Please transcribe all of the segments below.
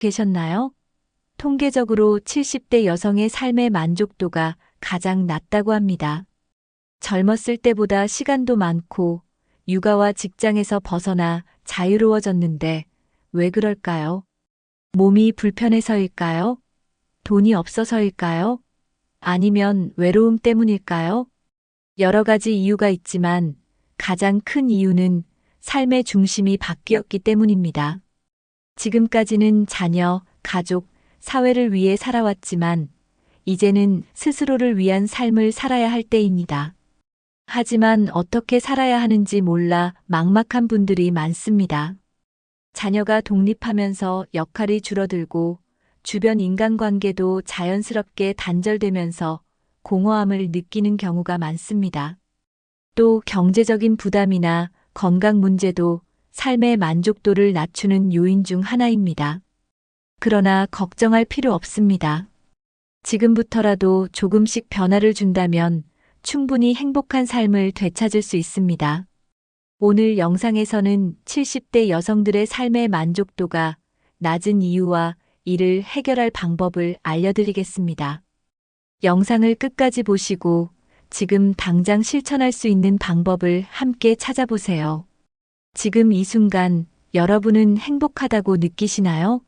계셨나요? 통계적으로 70대 여성의 삶의 만족도가 가장 낮다고 합니다. 젊었을 때보다 시간도 많고 육아와 직장에서 벗어나 자유로워졌는데 왜 그럴까요? 몸이 불편해서일까요? 돈이 없어서일까요? 아니면 외로움 때문일까요? 여러 가지 이유가 있지만 가장 큰 이유는 삶의 중심이 바뀌었기 때문입니다. 지금까지는 자녀, 가족, 사회를 위해 살아왔지만 이제는 스스로를 위한 삶을 살아야 할 때입니다. 하지만 어떻게 살아야 하는지 몰라 막막한 분들이 많습니다. 자녀가 독립하면서 역할이 줄어들고 주변 인간관계도 자연스럽게 단절되면서 공허함을 느끼는 경우가 많습니다. 또 경제적인 부담이나 건강 문제도 삶의 만족도를 낮추는 요인 중 하나입니다. 그러나 걱정할 필요 없습니다. 지금부터라도 조금씩 변화를 준다면 충분히 행복한 삶을 되찾을 수 있습니다. 오늘 영상에서는 70대 여성들의 삶의 만족도가 낮은 이유와 이를 해결할 방법을 알려드리겠습니다. 영상을 끝까지 보시고 지금 당장 실천할 수 있는 방법을 함께 찾아보세요. 지금 이 순간 여러분은 행복하다고 느끼시나요?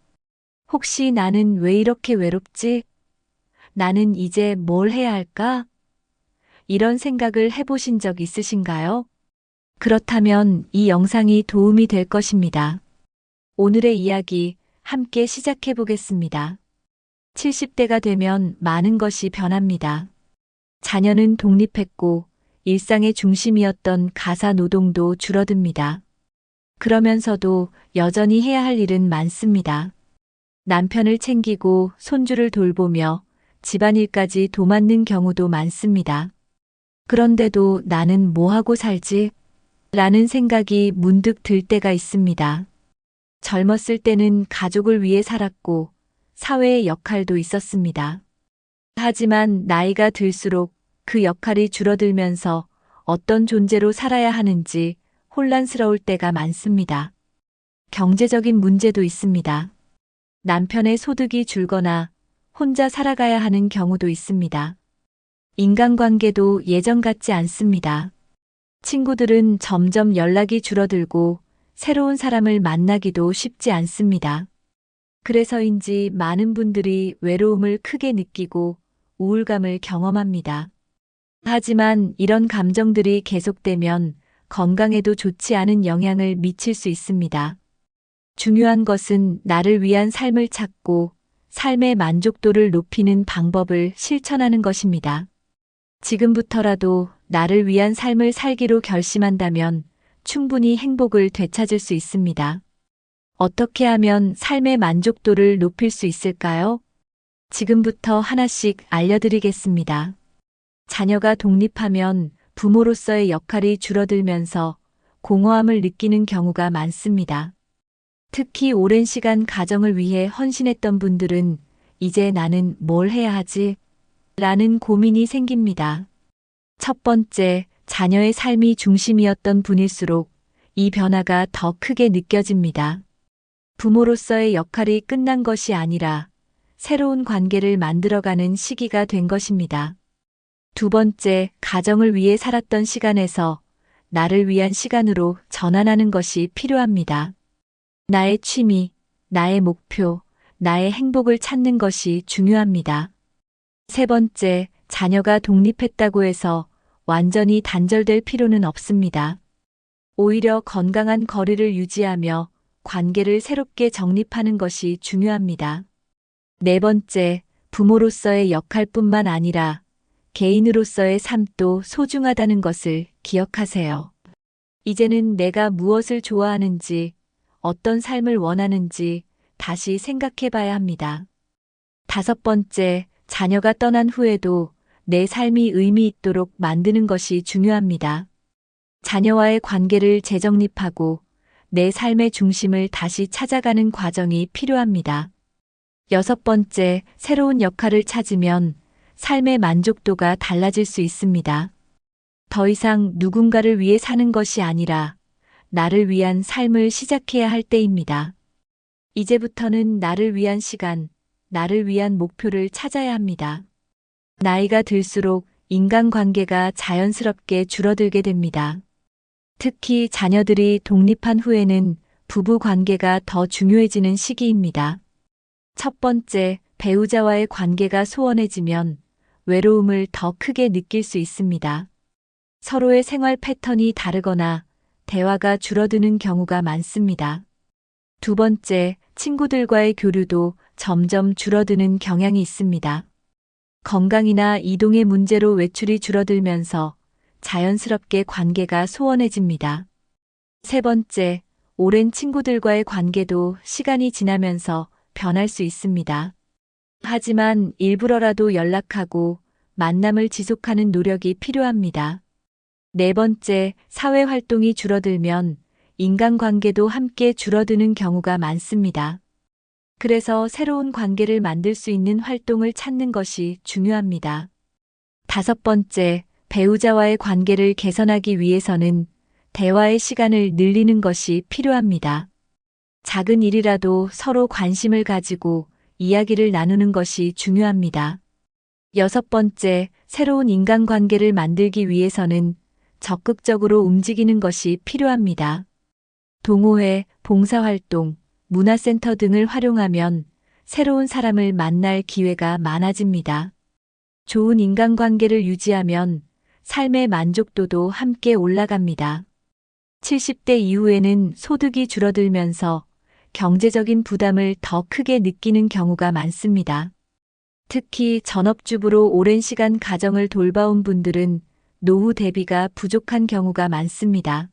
혹시 나는 왜 이렇게 외롭지? 나는 이제 뭘 해야 할까? 이런 생각을 해보신 적 있으신가요? 그렇다면 이 영상이 도움이 될 것입니다. 오늘의 이야기 함께 시작해 보겠습니다. 70대가 되면 많은 것이 변합니다. 자녀는 독립했고 일상의 중심이었던 가사 노동도 줄어듭니다. 그러면서도 여전히 해야 할 일은 많습니다. 남편을 챙기고 손주를 돌보며 집안일까지 도맡는 경우도 많습니다. 그런데도 나는 뭐 하고 살지? 라는 생각이 문득 들 때가 있습니다. 젊었을 때는 가족을 위해 살았고 사회의 역할도 있었습니다. 하지만 나이가 들수록 그 역할이 줄어들면서 어떤 존재로 살아야 하는지 혼란스러울 때가 많습니다. 경제적인 문제도 있습니다. 남편의 소득이 줄거나 혼자 살아가야 하는 경우도 있습니다. 인간관계도 예전 같지 않습니다. 친구들은 점점 연락이 줄어들고 새로운 사람을 만나기도 쉽지 않습니다. 그래서인지 많은 분들이 외로움을 크게 느끼고 우울감을 경험합니다. 하지만 이런 감정들이 계속되면 건강에도 좋지 않은 영향을 미칠 수 있습니다. 중요한 것은 나를 위한 삶을 찾고 삶의 만족도를 높이는 방법을 실천하는 것입니다. 지금부터라도 나를 위한 삶을 살기로 결심한다면 충분히 행복을 되찾을 수 있습니다. 어떻게 하면 삶의 만족도를 높일 수 있을까요? 지금부터 하나씩 알려드리겠습니다. 자녀가 독립하면 부모로서의 역할이 줄어들면서 공허함을 느끼는 경우가 많습니다. 특히 오랜 시간 가정을 위해 헌신했던 분들은 이제 나는 뭘 해야 하지? 라는 고민이 생깁니다. 첫 번째, 자녀의 삶이 중심이었던 분일수록 이 변화가 더 크게 느껴집니다. 부모로서의 역할이 끝난 것이 아니라 새로운 관계를 만들어가는 시기가 된 것입니다. 두 번째, 가정을 위해 살았던 시간에서 나를 위한 시간으로 전환하는 것이 필요합니다. 나의 취미, 나의 목표, 나의 행복을 찾는 것이 중요합니다. 세 번째, 자녀가 독립했다고 해서 완전히 단절될 필요는 없습니다. 오히려 건강한 거리를 유지하며 관계를 새롭게 정립하는 것이 중요합니다. 네 번째, 부모로서의 역할뿐만 아니라 개인으로서의 삶도 소중하다는 것을 기억하세요. 이제는 내가 무엇을 좋아하는지, 어떤 삶을 원하는지 다시 생각해 봐야 합니다. 다섯 번째, 자녀가 떠난 후에도 내 삶이 의미 있도록 만드는 것이 중요합니다. 자녀와의 관계를 재정립하고 내 삶의 중심을 다시 찾아가는 과정이 필요합니다. 여섯 번째, 새로운 역할을 찾으면 삶의 만족도가 달라질 수 있습니다. 더 이상 누군가를 위해 사는 것이 아니라 나를 위한 삶을 시작해야 할 때입니다. 이제부터는 나를 위한 시간, 나를 위한 목표를 찾아야 합니다. 나이가 들수록 인간관계가 자연스럽게 줄어들게 됩니다. 특히 자녀들이 독립한 후에는 부부 관계가 더 중요해지는 시기입니다. 첫 번째, 배우자와의 관계가 소원해지면 외로움을 더 크게 느낄 수 있습니다. 서로의 생활 패턴이 다르거나 대화가 줄어드는 경우가 많습니다. 두 번째, 친구들과의 교류도 점점 줄어드는 경향이 있습니다. 건강이나 이동의 문제로 외출이 줄어들면서 자연스럽게 관계가 소원해집니다. 세 번째, 오랜 친구들과의 관계도 시간이 지나면서 변할 수 있습니다. 하지만 일부러라도 연락하고 만남을 지속하는 노력이 필요합니다. 네 번째, 사회 활동이 줄어들면 인간관계도 함께 줄어드는 경우가 많습니다. 그래서 새로운 관계를 만들 수 있는 활동을 찾는 것이 중요합니다. 다섯 번째, 배우자와의 관계를 개선하기 위해서는 대화의 시간을 늘리는 것이 필요합니다. 작은 일이라도 서로 관심을 가지고 이야기를 나누는 것이 중요합니다. 여섯 번째, 새로운 인간관계를 만들기 위해서는 적극적으로 움직이는 것이 필요합니다. 동호회, 봉사활동, 문화센터 등을 활용하면 새로운 사람을 만날 기회가 많아집니다. 좋은 인간관계를 유지하면 삶의 만족도도 함께 올라갑니다. 70대 이후에는 소득이 줄어들면서 경제적인 부담을 더 크게 느끼는 경우가 많습니다. 특히 전업주부로 오랜 시간 가정을 돌봐온 분들은 노후 대비가 부족한 경우가 많습니다.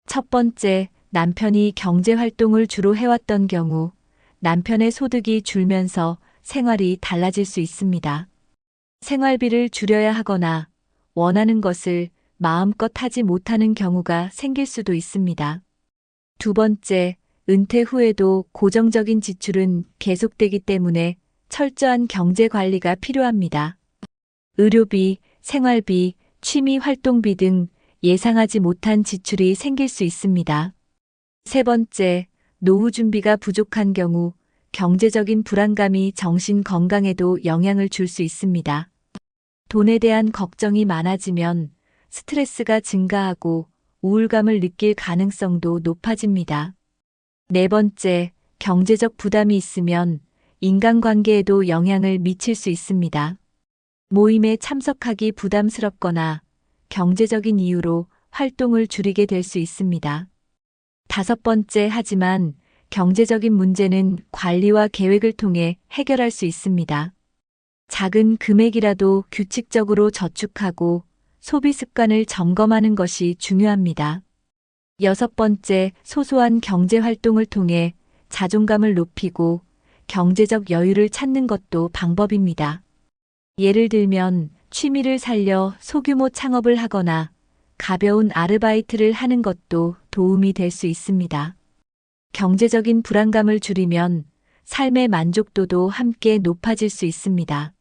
첫 번째, 남편이 경제활동을 주로 해왔던 경우 남편의 소득이 줄면서 생활이 달라질 수 있습니다. 생활비를 줄여야 하거나 원하는 것을 마음껏 하지 못하는 경우가 생길 수도 있습니다. 두 번째, 은퇴 후에도 고정적인 지출은 계속되기 때문에 철저한 경제 관리가 필요합니다. 의료비, 생활비, 취미 활동비 등 예상하지 못한 지출이 생길 수 있습니다. 세 번째, 노후 준비가 부족한 경우 경제적인 불안감이 정신 건강에도 영향을 줄 수 있습니다. 돈에 대한 걱정이 많아지면 스트레스가 증가하고 우울감을 느낄 가능성도 높아집니다. 네 번째, 경제적 부담이 있으면 인간관계에도 영향을 미칠 수 있습니다. 모임에 참석하기 부담스럽거나 경제적인 이유로 활동을 줄이게 될 수 있습니다. 다섯 번째, 하지만 경제적인 문제는 관리와 계획을 통해 해결할 수 있습니다. 작은 금액이라도 규칙적으로 저축하고 소비 습관을 점검하는 것이 중요합니다. 여섯 번째, 소소한 경제 활동을 통해 자존감을 높이고 경제적 여유를 찾는 것도 방법입니다. 예를 들면 취미를 살려 소규모 창업을 하거나 가벼운 아르바이트를 하는 것도 도움이 될 수 있습니다. 경제적인 불안감을 줄이면 삶의 만족도도 함께 높아질 수 있습니다.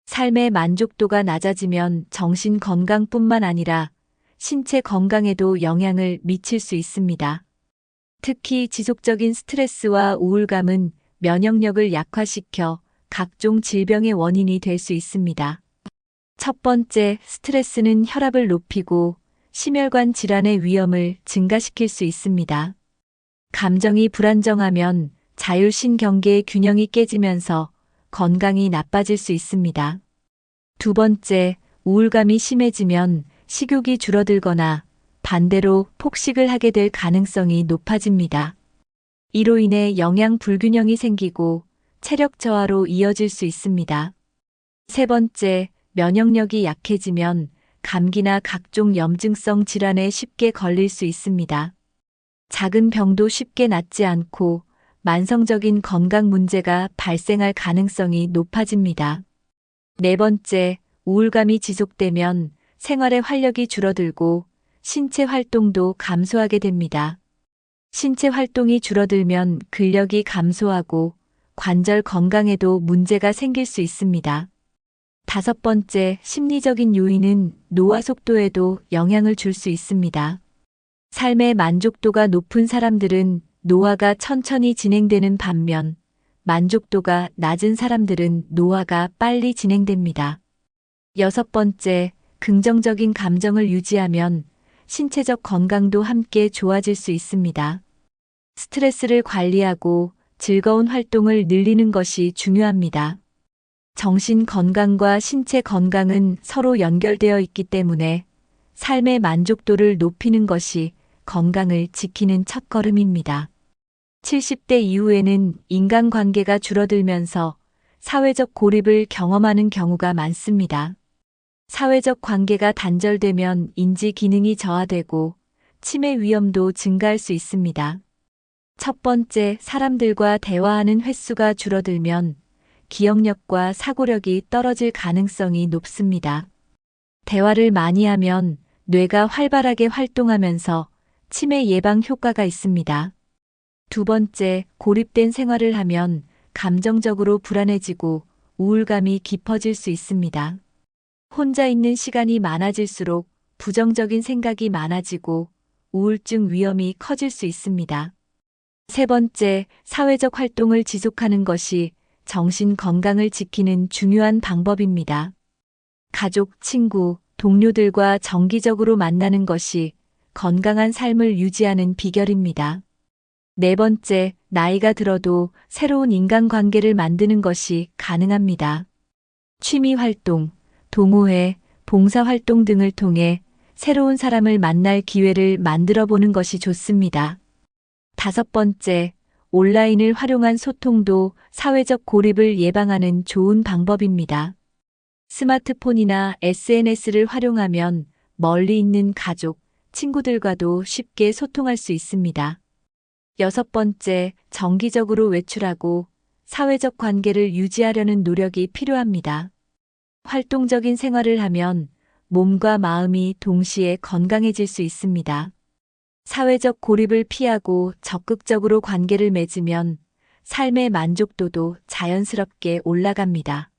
삶의 만족도가 낮아지면 정신 건강뿐만 아니라 신체 건강에도 영향을 미칠 수 있습니다. 특히 지속적인 스트레스와 우울감은 면역력을 약화시켜 각종 질병의 원인이 될 수 있습니다. 첫 번째, 스트레스는 혈압을 높이고 심혈관 질환의 위험을 증가시킬 수 있습니다. 감정이 불안정하면 자율신경계의 균형이 깨지면서 건강이 나빠질 수 있습니다. 두 번째, 우울감이 심해지면 식욕이 줄어들거나 반대로 폭식을 하게 될 가능성이 높아집니다. 이로 인해 영양 불균형이 생기고 체력 저하로 이어질 수 있습니다. 세 번째, 면역력이 약해지면 감기나 각종 염증성 질환에 쉽게 걸릴 수 있습니다. 작은 병도 쉽게 낫지 않고 만성적인 건강 문제가 발생할 가능성이 높아집니다. 네 번째, 우울감이 지속되면 생활의 활력이 줄어들고 신체 활동도 감소하게 됩니다. 신체 활동이 줄어들면 근력이 감소하고 관절 건강에도 문제가 생길 수 있습니다. 다섯 번째, 심리적인 요인은 노화 속도에도 영향을 줄 수 있습니다. 삶의 만족도가 높은 사람들은 노화가 천천히 진행되는 반면 만족도가 낮은 사람들은 노화가 빨리 진행됩니다. 6번째, 긍정적인 감정을 유지하면 신체적 건강도 함께 좋아질 수 있습니다. 스트레스를 관리하고 즐거운 활동을 늘리는 것이 중요합니다. 정신 건강과 신체 건강은 서로 연결되어 있기 때문에 삶의 만족도를 높이는 것이 건강을 지키는 첫걸음입니다. 70대 이후에는 인간관계가 줄어들면서 사회적 고립을 경험하는 경우가 많습니다. 사회적 관계가 단절되면 인지 기능이 저하되고 치매 위험도 증가할 수 있습니다. 첫 번째, 사람들과 대화하는 횟수가 줄어들면 기억력과 사고력이 떨어질 가능성이 높습니다. 대화를 많이 하면 뇌가 활발하게 활동하면서 치매 예방 효과가 있습니다. 두 번째, 고립된 생활을 하면 감정적으로 불안해지고 우울감이 깊어질 수 있습니다. 혼자 있는 시간이 많아질수록 부정적인 생각이 많아지고 우울증 위험이 커질 수 있습니다. 세 번째, 사회적 활동을 지속하는 것이 정신 건강을 지키는 중요한 방법입니다. 가족, 친구, 동료들과 정기적으로 만나는 것이 건강한 삶을 유지하는 비결입니다. 네 번째, 나이가 들어도 새로운 인간관계를 만드는 것이 가능합니다. 취미 활동, 동호회, 봉사활동 등을 통해 새로운 사람을 만날 기회를 만들어 보는 것이 좋습니다. 다섯 번째, 온라인을 활용한 소통도 사회적 고립을 예방하는 좋은 방법입니다. 스마트폰이나 SNS를 활용하면 멀리 있는 가족, 친구들과도 쉽게 소통할 수 있습니다. 여섯 번째, 정기적으로 외출하고 사회적 관계를 유지하려는 노력이 필요합니다. 활동적인 생활을 하면 몸과 마음이 동시에 건강해질 수 있습니다. 사회적 고립을 피하고 적극적으로 관계를 맺으면 삶의 만족도도 자연스럽게 올라갑니다.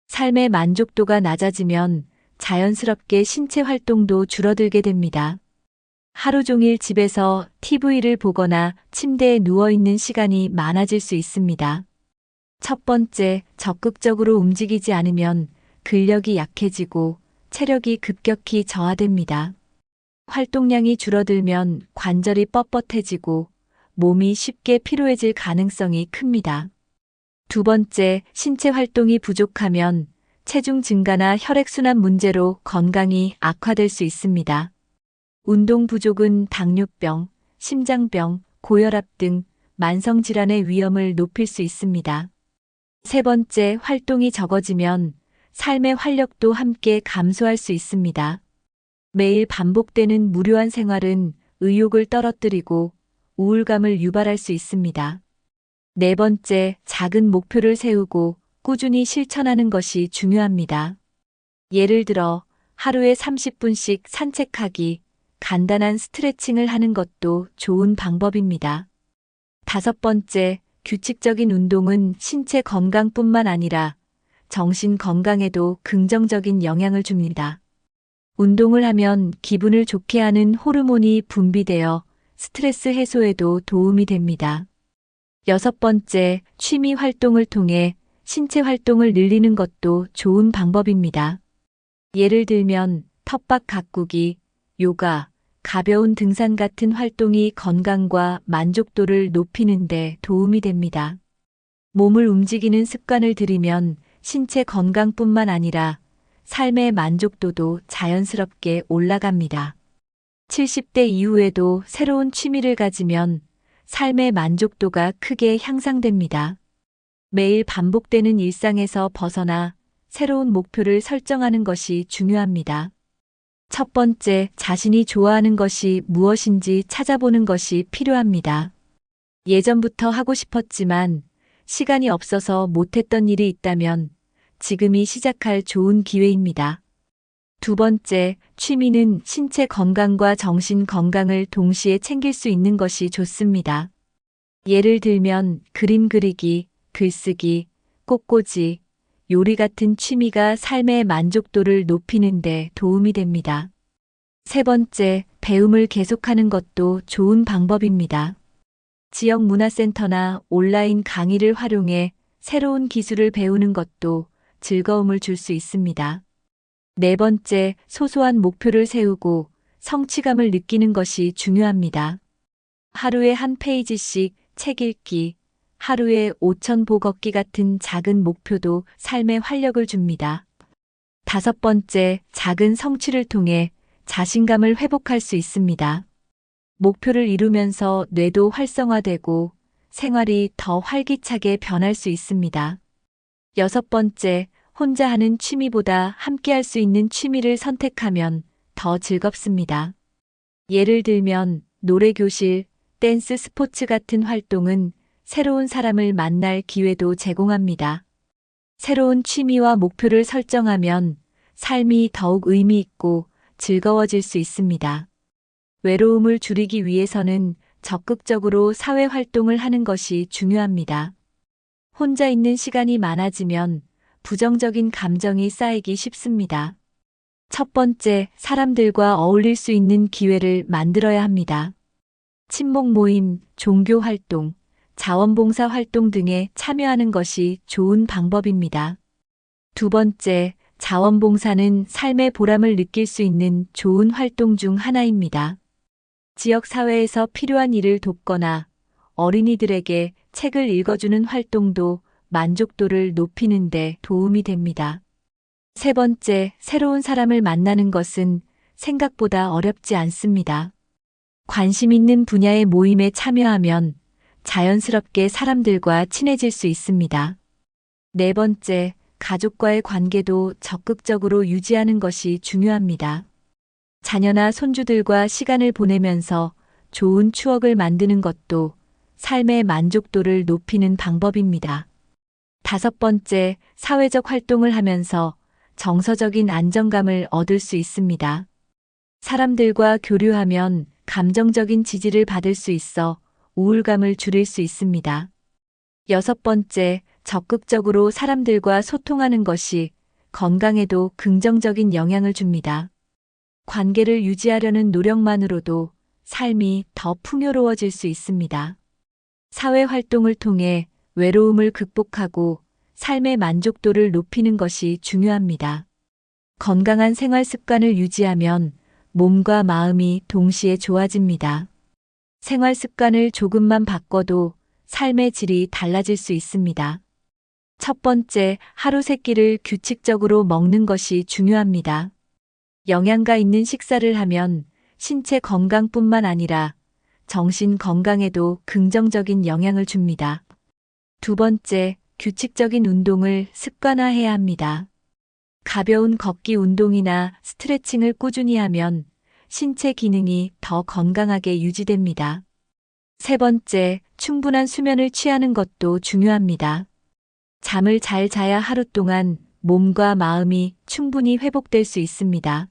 삶의 만족도가 낮아지면 자연스럽게 신체 활동도 줄어들게 됩니다. 하루 종일 집에서 TV를 보거나 침대에 누워 있는 시간이 많아질 수 있습니다. 첫 번째, 적극적으로 움직이지 않으면 근력이 약해지고 체력이 급격히 저하됩니다. 활동량이 줄어들면 관절이 뻣뻣해지고 몸이 쉽게 피로해질 가능성이 큽니다. 두 번째, 신체 활동이 부족하면 체중 증가나 혈액순환 문제로 건강이 악화될 수 있습니다. 운동 부족은 당뇨병, 심장병, 고혈압 등 만성질환의 위험을 높일 수 있습니다. 세 번째, 활동이 적어지면 삶의 활력도 함께 감소할 수 있습니다. 매일 반복되는 무료한 생활은 의욕을 떨어뜨리고 우울감을 유발할 수 있습니다. 네 번째, 작은 목표를 세우고 꾸준히 실천하는 것이 중요합니다. 예를 들어 하루에 30분씩 산책하기, 간단한 스트레칭을 하는 것도 좋은 방법입니다. 다섯 번째, 규칙적인 운동은 신체 건강뿐만 아니라 정신 건강에도 긍정적인 영향을 줍니다. 운동을 하면 기분을 좋게 하는 호르몬이 분비되어 스트레스 해소에도 도움이 됩니다. 여섯 번째, 취미 활동을 통해 신체 활동을 늘리는 것도 좋은 방법입니다. 예를 들면 텃밭 가꾸기, 요가, 가벼운 등산 같은 활동이 건강과 만족도를 높이는 데 도움이 됩니다. 몸을 움직이는 습관을 들이면 신체 건강뿐만 아니라 삶의 만족도도 자연스럽게 올라갑니다. 70대 이후에도 새로운 취미를 가지면 삶의 만족도가 크게 향상됩니다. 매일 반복되는 일상에서 벗어나 새로운 목표를 설정하는 것이 중요합니다. 첫 번째, 자신이 좋아하는 것이 무엇인지 찾아보는 것이 필요합니다. 예전부터 하고 싶었지만 시간이 없어서 못했던 일이 있다면 지금이 시작할 좋은 기회입니다. 두 번째, 취미는 신체 건강과 정신 건강을 동시에 챙길 수 있는 것이 좋습니다. 예를 들면 그림 그리기, 글쓰기, 꽃꽂이, 요리 같은 취미가 삶의 만족도를 높이는 데 도움이 됩니다. 세 번째, 배움을 계속하는 것도 좋은 방법입니다. 지역 문화센터나 온라인 강의를 활용해 새로운 기술을 배우는 것도 즐거움을 줄 수 있습니다. 네 번째, 소소한 목표를 세우고 성취감을 느끼는 것이 중요합니다. 하루에 한 페이지씩 책 읽기, 하루에 5,000보 걷기 같은 작은 목표도 삶에 활력을 줍니다. 다섯 번째, 작은 성취를 통해 자신감을 회복할 수 있습니다. 목표를 이루면서 뇌도 활성화되고 생활이 더 활기차게 변할 수 있습니다. 여섯 번째, 혼자 하는 취미보다 함께 할 수 있는 취미를 선택하면 더 즐겁습니다. 예를 들면 노래교실, 댄스 스포츠 같은 활동은 새로운 사람을 만날 기회도 제공합니다. 새로운 취미와 목표를 설정하면 삶이 더욱 의미 있고 즐거워질 수 있습니다. 외로움을 줄이기 위해서는 적극적으로 사회 활동을 하는 것이 중요합니다. 혼자 있는 시간이 많아지면 부정적인 감정이 쌓이기 쉽습니다. 첫 번째, 사람들과 어울릴 수 있는 기회를 만들어야 합니다. 친목 모임, 종교 활동, 자원봉사 활동 등에 참여하는 것이 좋은 방법입니다. 두 번째, 자원봉사는 삶의 보람을 느낄 수 있는 좋은 활동 중 하나입니다. 지역 사회에서 필요한 일을 돕거나 어린이들에게 책을 읽어주는 활동도 만족도를 높이는 데 도움이 됩니다. 세 번째, 새로운 사람을 만나는 것은 생각보다 어렵지 않습니다. 관심 있는 분야의 모임에 참여하면 자연스럽게 사람들과 친해질 수 있습니다. 네 번째, 가족과의 관계도 적극적으로 유지하는 것이 중요합니다. 자녀나 손주들과 시간을 보내면서 좋은 추억을 만드는 것도 삶의 만족도를 높이는 방법입니다. 다섯 번째, 사회적 활동을 하면서 정서적인 안정감을 얻을 수 있습니다. 사람들과 교류하면 감정적인 지지를 받을 수 있어 우울감을 줄일 수 있습니다. 여섯 번째, 적극적으로 사람들과 소통하는 것이 건강에도 긍정적인 영향을 줍니다. 관계를 유지하려는 노력만으로도 삶이 더 풍요로워질 수 있습니다. 사회 활동을 통해 외로움을 극복하고 삶의 만족도를 높이는 것이 중요합니다. 건강한 생활 습관을 유지하면 몸과 마음이 동시에 좋아집니다. 생활 습관을 조금만 바꿔도 삶의 질이 달라질 수 있습니다. 첫 번째, 하루 세 끼를 규칙적으로 먹는 것이 중요합니다. 영양가 있는 식사를 하면 신체 건강뿐만 아니라 정신 건강에도 긍정적인 영향을 줍니다. 두 번째, 규칙적인 운동을 습관화해야 합니다. 가벼운 걷기 운동이나 스트레칭을 꾸준히 하면 신체 기능이 더 건강하게 유지됩니다. 세 번째, 충분한 수면을 취하는 것도 중요합니다. 잠을 잘 자야 하루 동안 몸과 마음이 충분히 회복될 수 있습니다.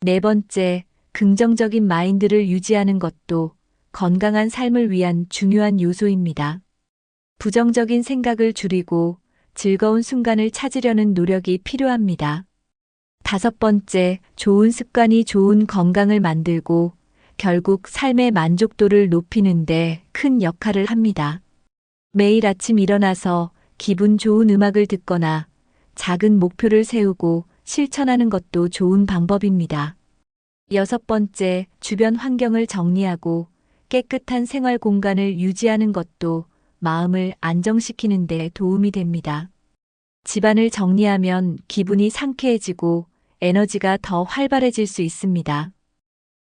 네 번째, 긍정적인 마인드를 유지하는 것도 건강한 삶을 위한 중요한 요소입니다. 부정적인 생각을 줄이고 즐거운 순간을 찾으려는 노력이 필요합니다. 다섯 번째, 좋은 습관이 좋은 건강을 만들고 결국 삶의 만족도를 높이는 데 큰 역할을 합니다. 매일 아침 일어나서 기분 좋은 음악을 듣거나 작은 목표를 세우고 실천하는 것도 좋은 방법입니다. 여섯 번째, 주변 환경을 정리하고 깨끗한 생활 공간을 유지하는 것도 마음을 안정시키는 데 도움이 됩니다. 집안을 정리하면 기분이 상쾌해지고 에너지가 더 활발해질 수 있습니다.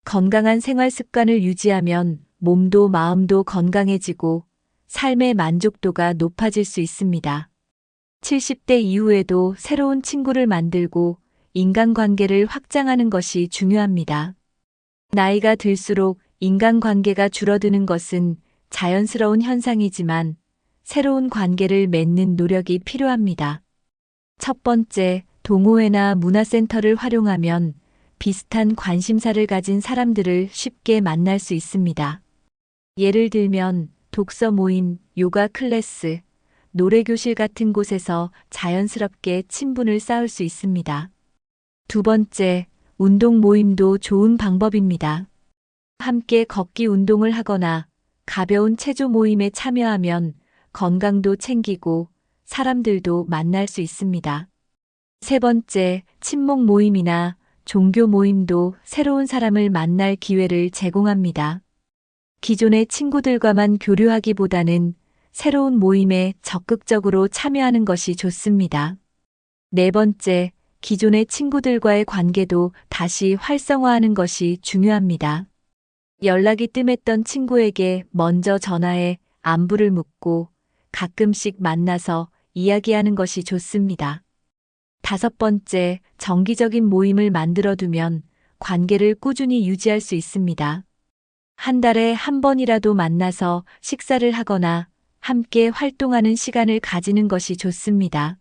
건강한 생활 습관을 유지하면 몸도 마음도 건강해지고 삶의 만족도가 높아질 수 있습니다. 70대 이후에도 새로운 친구를 만들고 인간관계를 확장하는 것이 중요합니다. 나이가 들수록 인간관계가 줄어드는 것은 자연스러운 현상이지만 새로운 관계를 맺는 노력이 필요합니다. 첫 번째, 동호회나 문화센터를 활용하면 비슷한 관심사를 가진 사람들을 쉽게 만날 수 있습니다. 예를 들면 독서 모임, 요가 클래스, 노래교실 같은 곳에서 자연스럽게 친분을 쌓을 수 있습니다. 두 번째, 운동 모임도 좋은 방법입니다. 함께 걷기 운동을 하거나 가벼운 체조 모임에 참여하면 건강도 챙기고 사람들도 만날 수 있습니다. 세 번째, 친목 모임이나 종교 모임도 새로운 사람을 만날 기회를 제공합니다. 기존의 친구들과만 교류하기보다는 새로운 모임에 적극적으로 참여하는 것이 좋습니다. 네 번째, 기존의 친구들과의 관계도 다시 활성화하는 것이 중요합니다. 연락이 뜸했던 친구에게 먼저 전화해 안부를 묻고 가끔씩 만나서 이야기하는 것이 좋습니다. 다섯 번째, 정기적인 모임을 만들어두면 관계를 꾸준히 유지할 수 있습니다. 한 달에 한 번이라도 만나서 식사를 하거나 함께 활동하는 시간을 가지는 것이 좋습니다.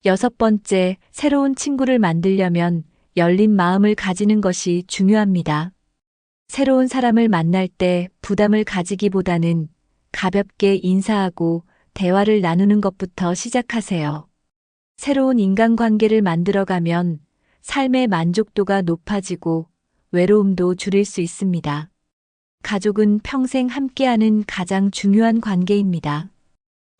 여섯 번째, 새로운 친구를 만들려면 열린 마음을 가지는 것이 중요합니다. 새로운 사람을 만날 때 부담을 가지기보다는 가볍게 인사하고 대화를 나누는 것부터 시작하세요. 새로운 인간관계를 만들어가면 삶의 만족도가 높아지고 외로움도 줄일 수 있습니다. 가족은 평생 함께하는 가장 중요한 관계입니다.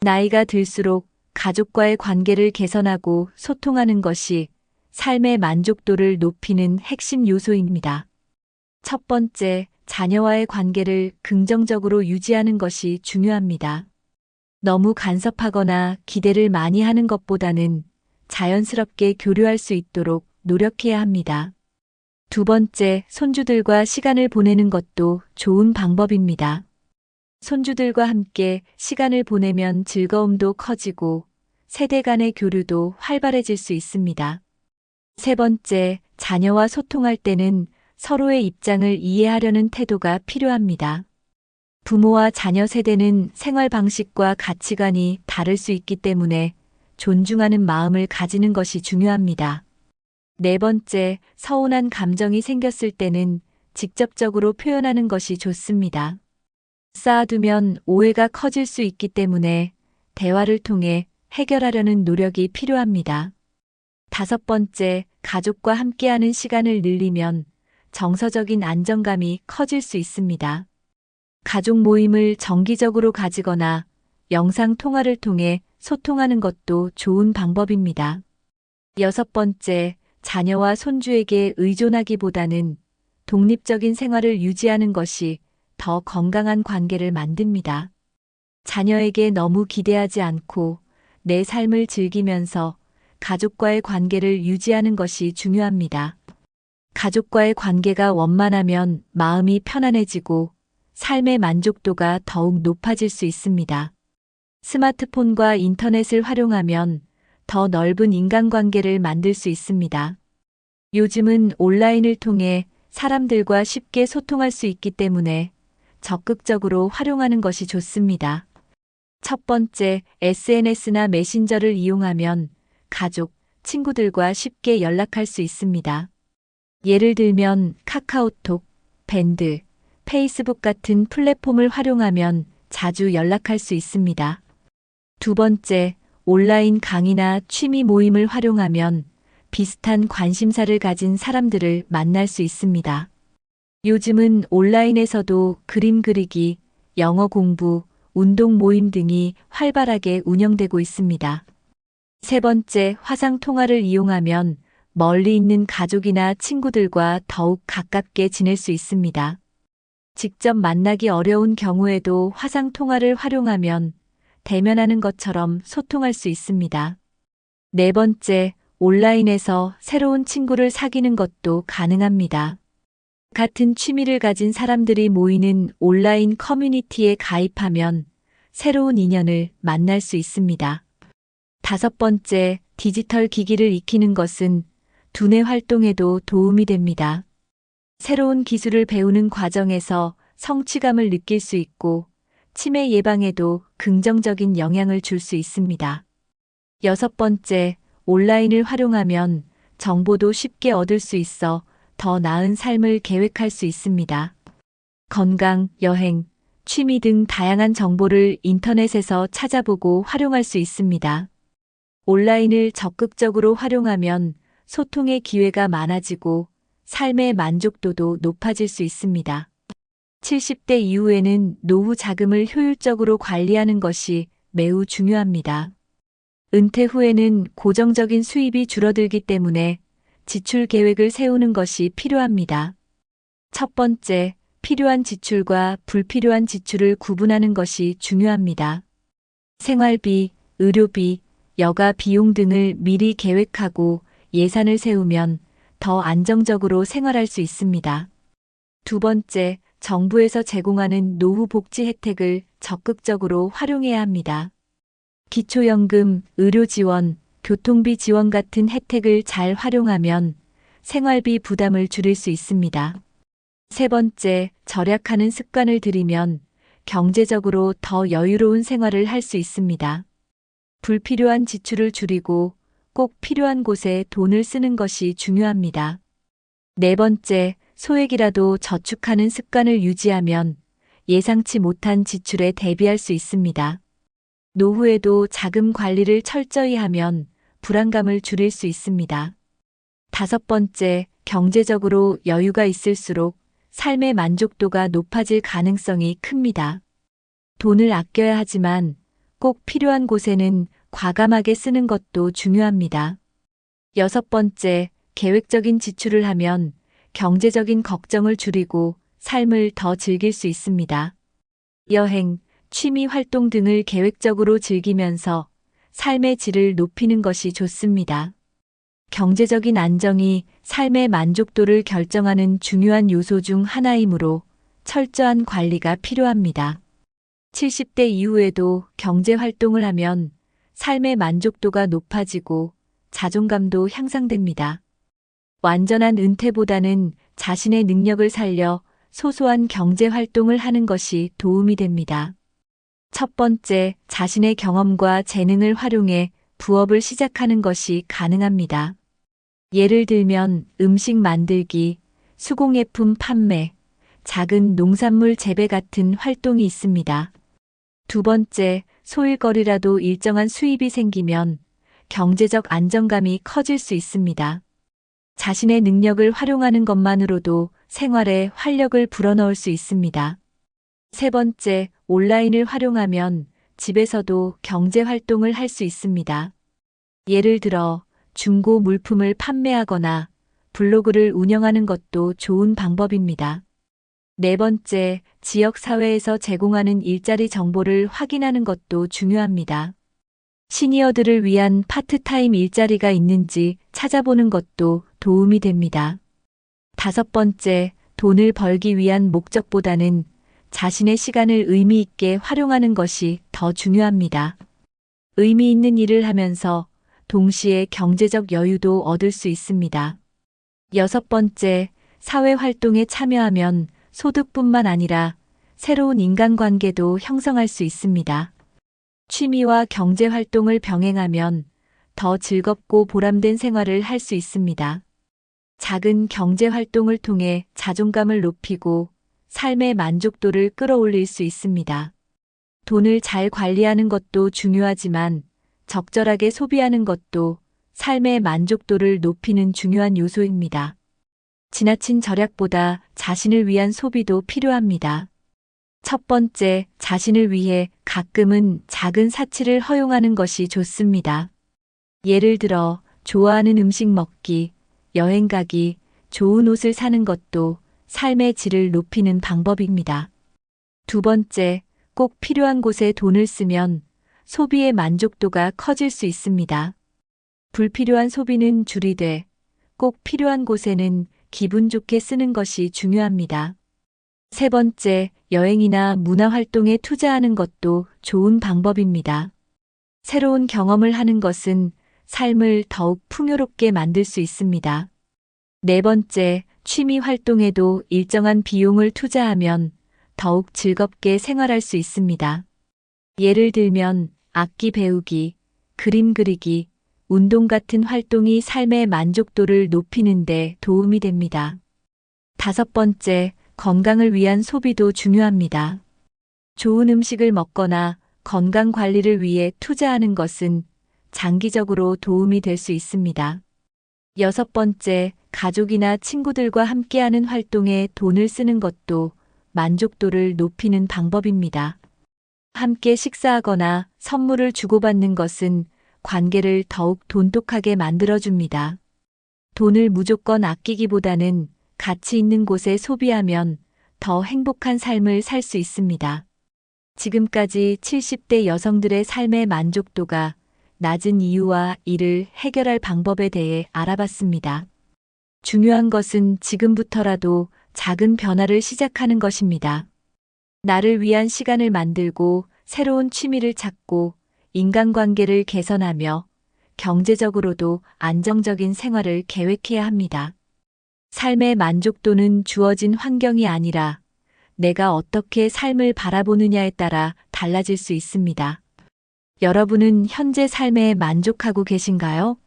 나이가 들수록 가족과의 관계를 개선하고 소통하는 것이 삶의 만족도를 높이는 핵심 요소입니다. 첫 번째, 자녀와의 관계를 긍정적으로 유지하는 것이 중요합니다. 너무 간섭하거나 기대를 많이 하는 것보다는 자연스럽게 교류할 수 있도록 노력해야 합니다. 두 번째, 손주들과 시간을 보내는 것도 좋은 방법입니다. 손주들과 함께 시간을 보내면 즐거움도 커지고 세대 간의 교류도 활발해질 수 있습니다. 세 번째, 자녀와 소통할 때는 서로의 입장을 이해하려는 태도가 필요합니다. 부모와 자녀 세대는 생활 방식과 가치관이 다를 수 있기 때문에 존중하는 마음을 가지는 것이 중요합니다. 네 번째, 서운한 감정이 생겼을 때는 직접적으로 표현하는 것이 좋습니다. 쌓아두면 오해가 커질 수 있기 때문에 대화를 통해 해결하려는 노력이 필요합니다. 다섯 번째, 가족과 함께하는 시간을 늘리면 정서적인 안정감이 커질 수 있습니다. 가족 모임을 정기적으로 가지거나 영상 통화를 통해 소통하는 것도 좋은 방법입니다. 여섯 번째, 자녀와 손주에게 의존하기보다는 독립적인 생활을 유지하는 것이 더 건강한 관계를 만듭니다. 자녀에게 너무 기대하지 않고 내 삶을 즐기면서 가족과의 관계를 유지하는 것이 중요합니다. 가족과의 관계가 원만하면 마음이 편안해지고 삶의 만족도가 더욱 높아질 수 있습니다. 스마트폰과 인터넷을 활용하면 더 넓은 인간관계를 만들 수 있습니다. 요즘은 온라인을 통해 사람들과 쉽게 소통할 수 있기 때문에 적극적으로 활용하는 것이 좋습니다. 첫 번째, SNS나 메신저를 이용하면 가족, 친구들과 쉽게 연락할 수 있습니다. 예를 들면 카카오톡, 밴드, 페이스북 같은 플랫폼을 활용하면 자주 연락할 수 있습니다. 두 번째, 온라인 강의나 취미 모임을 활용하면 비슷한 관심사를 가진 사람들을 만날 수 있습니다. 요즘은 온라인에서도 그림 그리기, 영어 공부, 운동 모임 등이 활발하게 운영되고 있습니다. 세 번째, 화상 통화를 이용하면 멀리 있는 가족이나 친구들과 더욱 가깝게 지낼 수 있습니다. 직접 만나기 어려운 경우에도 화상 통화를 활용하면 대면하는 것처럼 소통할 수 있습니다. 네 번째, 온라인에서 새로운 친구를 사귀는 것도 가능합니다. 같은 취미를 가진 사람들이 모이는 온라인 커뮤니티에 가입하면 새로운 인연을 만날 수 있습니다. 다섯 번째, 디지털 기기를 익히는 것은 두뇌 활동에도 도움이 됩니다. 새로운 기술을 배우는 과정에서 성취감을 느낄 수 있고 치매 예방에도 긍정적인 영향을 줄 수 있습니다. 여섯 번째, 온라인을 활용하면 정보도 쉽게 얻을 수 있어 더 나은 삶을 계획할 수 있습니다. 건강, 여행, 취미 등 다양한 정보를 인터넷에서 찾아보고 활용할 수 있습니다. 온라인을 적극적으로 활용하면 소통의 기회가 많아지고 삶의 만족도도 높아질 수 있습니다. 70대 이후에는 노후 자금을 효율적으로 관리하는 것이 매우 중요합니다. 은퇴 후에는 고정적인 수입이 줄어들기 때문에 지출 계획을 세우는 것이 필요합니다. 첫 번째, 필요한 지출과 불필요한 지출을 구분하는 것이 중요합니다. 생활비, 의료비, 여가 비용 등을 미리 계획하고 예산을 세우면 더 안정적으로 생활할 수 있습니다. 두 번째, 정부에서 제공하는 노후 복지 혜택을 적극적으로 활용해야 합니다. 기초연금, 의료 지원, 교통비 지원 같은 혜택을 잘 활용하면 생활비 부담을 줄일 수 있습니다. 세 번째, 절약하는 습관을 들이면 경제적으로 더 여유로운 생활을 할 수 있습니다. 불필요한 지출을 줄이고 꼭 필요한 곳에 돈을 쓰는 것이 중요합니다. 네 번째, 소액이라도 저축하는 습관을 유지하면 예상치 못한 지출에 대비할 수 있습니다. 노후에도 자금 관리를 철저히 하면 불안감을 줄일 수 있습니다. 다섯 번째, 경제적으로 여유가 있을수록 삶의 만족도가 높아질 가능성이 큽니다. 돈을 아껴야 하지만 꼭 필요한 곳에는 과감하게 쓰는 것도 중요합니다. 여섯 번째, 계획적인 지출을 하면 경제적인 걱정을 줄이고 삶을 더 즐길 수 있습니다. 여행, 취미 활동 등을 계획적으로 즐기면서 삶의 질을 높이는 것이 좋습니다. 경제적인 안정이 삶의 만족도를 결정하는 중요한 요소 중 하나이므로 철저한 관리가 필요합니다. 70대 이후에도 경제 활동을 하면 삶의 만족도가 높아지고 자존감도 향상됩니다. 완전한 은퇴보다는 자신의 능력을 살려 소소한 경제 활동을 하는 것이 도움이 됩니다. 첫 번째, 자신의 경험과 재능을 활용해 부업을 시작하는 것이 가능합니다. 예를 들면 음식 만들기, 수공예품 판매, 작은 농산물 재배 같은 활동이 있습니다. 두 번째, 소일거리라도 일정한 수입이 생기면 경제적 안정감이 커질 수 있습니다. 자신의 능력을 활용하는 것만으로도 생활에 활력을 불어넣을 수 있습니다. 세 번째, 온라인을 활용하면 집에서도 경제 활동을 할 수 있습니다. 예를 들어 중고 물품을 판매하거나 블로그를 운영하는 것도 좋은 방법입니다. 네 번째, 지역 사회에서 제공하는 일자리 정보를 확인하는 것도 중요합니다. 시니어들을 위한 파트타임 일자리가 있는지 찾아보는 것도 도움이 됩니다. 다섯 번째, 돈을 벌기 위한 목적보다는 자신의 시간을 의미 있게 활용하는 것이 더 중요합니다. 의미 있는 일을 하면서 동시에 경제적 여유도 얻을 수 있습니다. 여섯 번째, 사회활동에 참여하면 소득뿐만 아니라 새로운 인간관계도 형성할 수 있습니다. 취미와 경제활동을 병행하면 더 즐겁고 보람된 생활을 할 수 있습니다. 작은 경제활동을 통해 자존감을 높이고 삶의 만족도를 끌어올릴 수 있습니다. 돈을 잘 관리하는 것도 중요하지만 적절하게 소비하는 것도 삶의 만족도를 높이는 중요한 요소입니다. 지나친 절약보다 자신을 위한 소비도 필요합니다. 첫 번째, 자신을 위해 가끔은 작은 사치를 허용하는 것이 좋습니다. 예를 들어 좋아하는 음식 먹기, 여행 가기, 좋은 옷을 사는 것도 삶의 질을 높이는 방법입니다. 두 번째, 꼭 필요한 곳에 돈을 쓰면 소비의 만족도가 커질 수 있습니다. 불필요한 소비는 줄이되 꼭 필요한 곳에는 기분 좋게 쓰는 것이 중요합니다. 세 번째, 여행이나 문화활동에 투자하는 것도 좋은 방법입니다. 새로운 경험을 하는 것은 삶을 더욱 풍요롭게 만들 수 있습니다. 네 번째, 취미 활동에도 일정한 비용을 투자하면 더욱 즐겁게 생활할 수 있습니다. 예를 들면 악기 배우기, 그림 그리기, 운동 같은 활동이 삶의 만족도를 높이는 데 도움이 됩니다. 다섯 번째, 건강을 위한 소비도 중요합니다. 좋은 음식을 먹거나 건강 관리를 위해 투자하는 것은 장기적으로 도움이 될 수 있습니다. 여섯 번째, 가족이나 친구들과 함께하는 활동에 돈을 쓰는 것도 만족도를 높이는 방법입니다. 함께 식사하거나 선물을 주고받는 것은 관계를 더욱 돈독하게 만들어줍니다. 돈을 무조건 아끼기보다는 가치 있는 곳에 소비하면 더 행복한 삶을 살 수 있습니다. 지금까지 70대 여성들의 삶의 만족도가 낮은 이유와 이를 해결할 방법에 대해 알아봤습니다. 중요한 것은 지금부터라도 작은 변화를 시작하는 것입니다. 나를 위한 시간을 만들고 새로운 취미를 찾고 인간관계를 개선하며 경제적으로도 안정적인 생활을 계획해야 합니다. 삶의 만족도는 주어진 환경이 아니라 내가 어떻게 삶을 바라보느냐에 따라 달라질 수 있습니다. 여러분은 현재 삶에 만족하고 계신가요?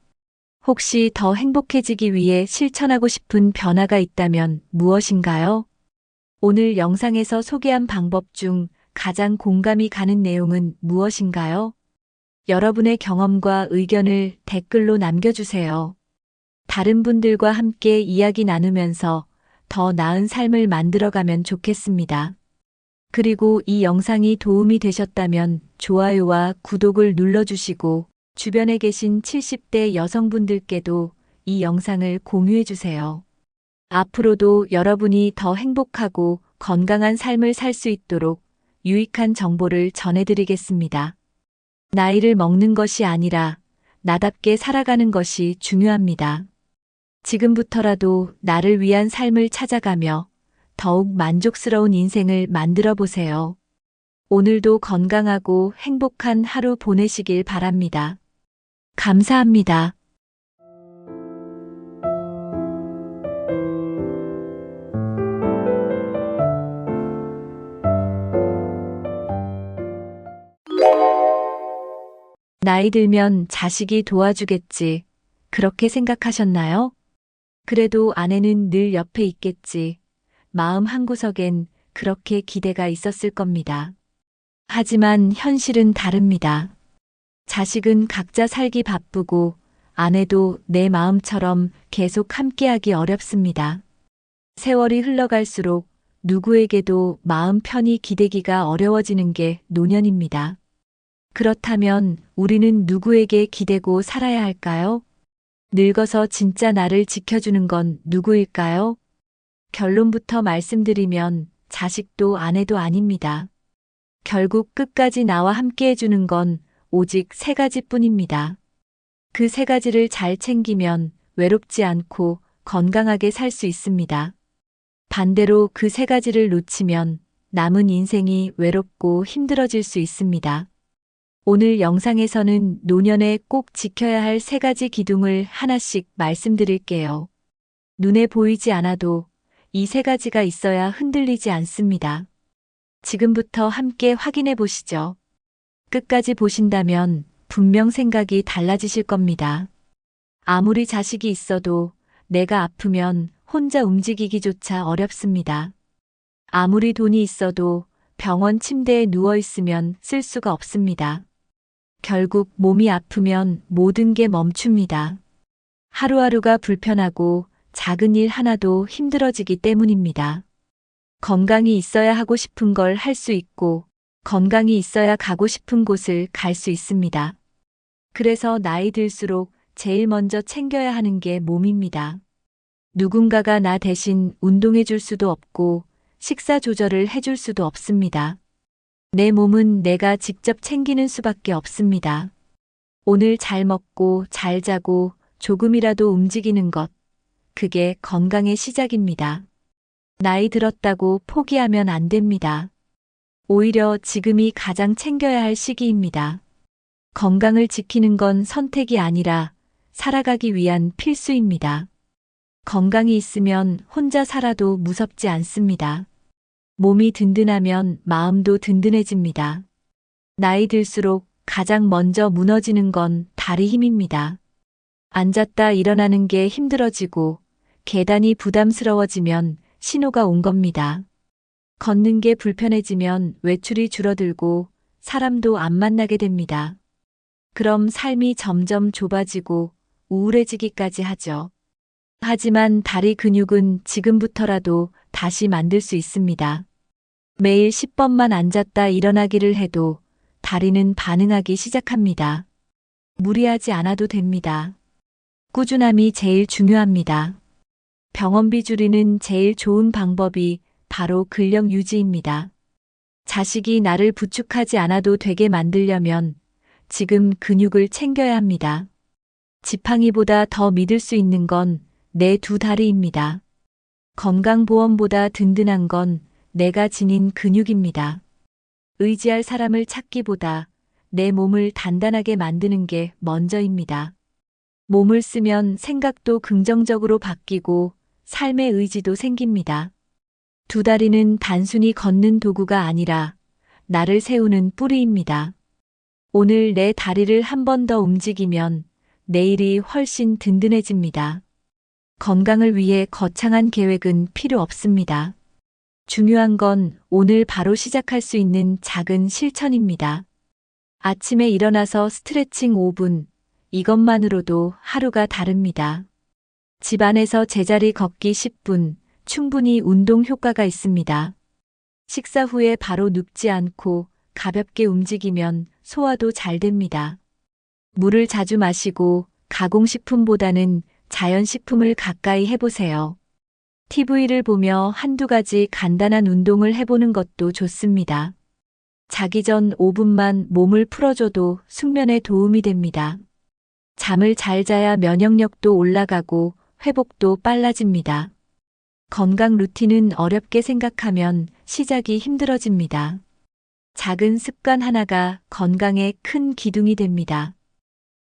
혹시 더 행복해지기 위해 실천하고 싶은 변화가 있다면 무엇인가요? 오늘 영상에서 소개한 방법 중 가장 공감이 가는 내용은 무엇인가요? 여러분의 경험과 의견을 댓글로 남겨주세요. 다른 분들과 함께 이야기 나누면서 더 나은 삶을 만들어가면 좋겠습니다. 그리고 이 영상이 도움이 되셨다면 좋아요와 구독을 눌러주시고 주변에 계신 70대 여성분들께도 이 영상을 공유해주세요. 앞으로도 여러분이 더 행복하고 건강한 삶을 살 수 있도록 유익한 정보를 전해드리겠습니다. 나이를 먹는 것이 아니라 나답게 살아가는 것이 중요합니다. 지금부터라도 나를 위한 삶을 찾아가며 더욱 만족스러운 인생을 만들어 보세요. 오늘도 건강하고 행복한 하루 보내시길 바랍니다. 감사합니다. 나이 들면 자식이 도와주겠지. 그렇게 생각하셨나요? 그래도 아내는 늘 옆에 있겠지. 마음 한구석엔 그렇게 기대가 있었을 겁니다. 하지만 현실은 다릅니다. 자식은 각자 살기 바쁘고 아내도 내 마음처럼 계속 함께하기 어렵습니다. 세월이 흘러갈수록 누구에게도 마음 편히 기대기가 어려워지는 게 노년입니다. 그렇다면 우리는 누구에게 기대고 살아야 할까요? 늙어서 진짜 나를 지켜주는 건 누구일까요? 결론부터 말씀드리면 자식도 아내도 아닙니다. 결국 끝까지 나와 함께 해주는 건 오직 세 가지뿐입니다. 그 세 가지를 잘 챙기면 외롭지 않고 건강하게 살 수 있습니다. 반대로 그 세 가지를 놓치면 남은 인생이 외롭고 힘들어질 수 있습니다. 오늘 영상에서는 노년에 꼭 지켜야 할 세 가지 기둥을 하나씩 말씀드릴게요. 눈에 보이지 않아도 이 세 가지가 있어야 흔들리지 않습니다. 지금부터 함께 확인해 보시죠. 끝까지 보신다면 분명 생각이 달라지실 겁니다. 아무리 자식이 있어도 내가 아프면 혼자 움직이기조차 어렵습니다. 아무리 돈이 있어도 병원 침대에 누워 있으면 쓸 수가 없습니다. 결국 몸이 아프면 모든 게 멈춥니다. 하루하루가 불편하고 작은 일 하나도 힘들어지기 때문입니다. 건강이 있어야 하고 싶은 걸 할 수 있고 건강이 있어야 가고 싶은 곳을 갈 수 있습니다. 그래서 나이 들수록 제일 먼저 챙겨야 하는 게 몸입니다. 누군가가 나 대신 운동해 줄 수도 없고 식사 조절을 해줄 수도 없습니다. 내 몸은 내가 직접 챙기는 수밖에 없습니다. 오늘 잘 먹고 잘 자고 조금이라도 움직이는 것, 그게 건강의 시작입니다. 나이 들었다고 포기하면 안 됩니다. 오히려 지금이 가장 챙겨야 할 시기입니다. 건강을 지키는 건 선택이 아니라 살아가기 위한 필수입니다. 건강이 있으면 혼자 살아도 무섭지 않습니다. 몸이 든든하면 마음도 든든해집니다. 나이 들수록 가장 먼저 무너지는 건 다리 힘입니다. 앉았다 일어나는 게 힘들어지고 계단이 부담스러워지면 신호가 온 겁니다. 걷는 게 불편해지면 외출이 줄어들고 사람도 안 만나게 됩니다. 그럼 삶이 점점 좁아지고 우울해지기까지 하죠. 하지만 다리 근육은 지금부터라도 다시 만들 수 있습니다. 매일 10번만 앉았다 일어나기를 해도 다리는 반응하기 시작합니다. 무리하지 않아도 됩니다. 꾸준함이 제일 중요합니다. 병원비 줄이는 제일 좋은 방법이 바로 근력 유지입니다. 자식이 나를 부축하지 않아도 되게 만들려면 지금 근육을 챙겨야 합니다. 지팡이보다 더 믿을 수 있는 건 내 두 다리입니다. 건강보험보다 든든한 건 내가 지닌 근육입니다. 의지할 사람을 찾기보다 내 몸을 단단하게 만드는 게 먼저입니다. 몸을 쓰면 생각도 긍정적으로 바뀌고 삶의 의지도 생깁니다. 두 다리는 단순히 걷는 도구가 아니라 나를 세우는 뿌리입니다. 오늘 내 다리를 한 번 더 움직이면 내일이 훨씬 든든해집니다. 건강을 위해 거창한 계획은 필요 없습니다. 중요한 건 오늘 바로 시작할 수 있는 작은 실천입니다. 아침에 일어나서 스트레칭 5분, 이것만으로도 하루가 다릅니다. 집 안에서 제자리 걷기 10분, 충분히 운동 효과가 있습니다. 식사 후에 바로 눕지 않고 가볍게 움직이면 소화도 잘 됩니다. 물을 자주 마시고 가공식품보다는 자연식품을 가까이 해보세요. TV를 보며 한두 가지 간단한 운동을 해보는 것도 좋습니다. 자기 전 5분만 몸을 풀어줘도 숙면에 도움이 됩니다. 잠을 잘 자야 면역력도 올라가고 회복도 빨라집니다. 건강 루틴은 어렵게 생각하면 시작이 힘들어집니다. 작은 습관 하나가 건강에 큰 기둥이 됩니다.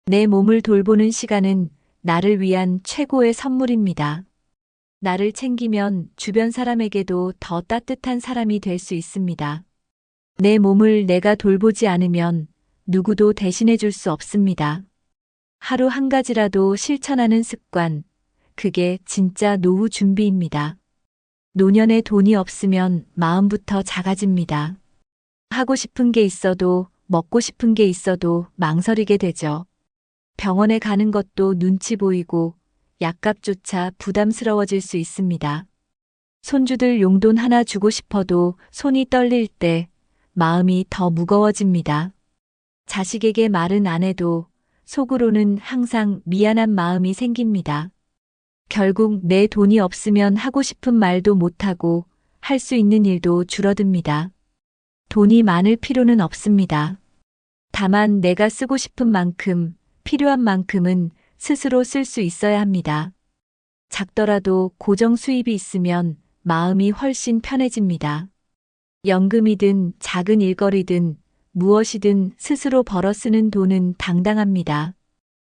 내 몸을 돌보는 시간은 나를 위한 최고의 선물입니다. 나를 챙기면 주변 사람에게도 더 따뜻한 사람이 될 수 있습니다. 내 몸을 내가 돌보지 않으면 누구도 대신해 줄 수 없습니다. 하루 한 가지라도 실천하는 습관, 그게 진짜 노후 준비입니다. 노년에 돈이 없으면 마음부터 작아집니다. 하고 싶은 게 있어도 먹고 싶은 게 있어도 망설이게 되죠. 병원에 가는 것도 눈치 보이고 약값조차 부담스러워질 수 있습니다. 손주들 용돈 하나 주고 싶어도 손이 떨릴 때 마음이 더 무거워집니다. 자식에게 말은 안 해도 속으로는 항상 미안한 마음이 생깁니다. 결국 내 돈이 없으면 하고 싶은 말도 못하고 할 수 있는 일도 줄어듭니다. 돈이 많을 필요는 없습니다. 다만 내가 쓰고 싶은 만큼, 필요한 만큼은 스스로 쓸 수 있어야 합니다. 작더라도 고정 수입이 있으면 마음이 훨씬 편해집니다. 연금이든 작은 일거리든 무엇이든 스스로 벌어 쓰는 돈은 당당합니다.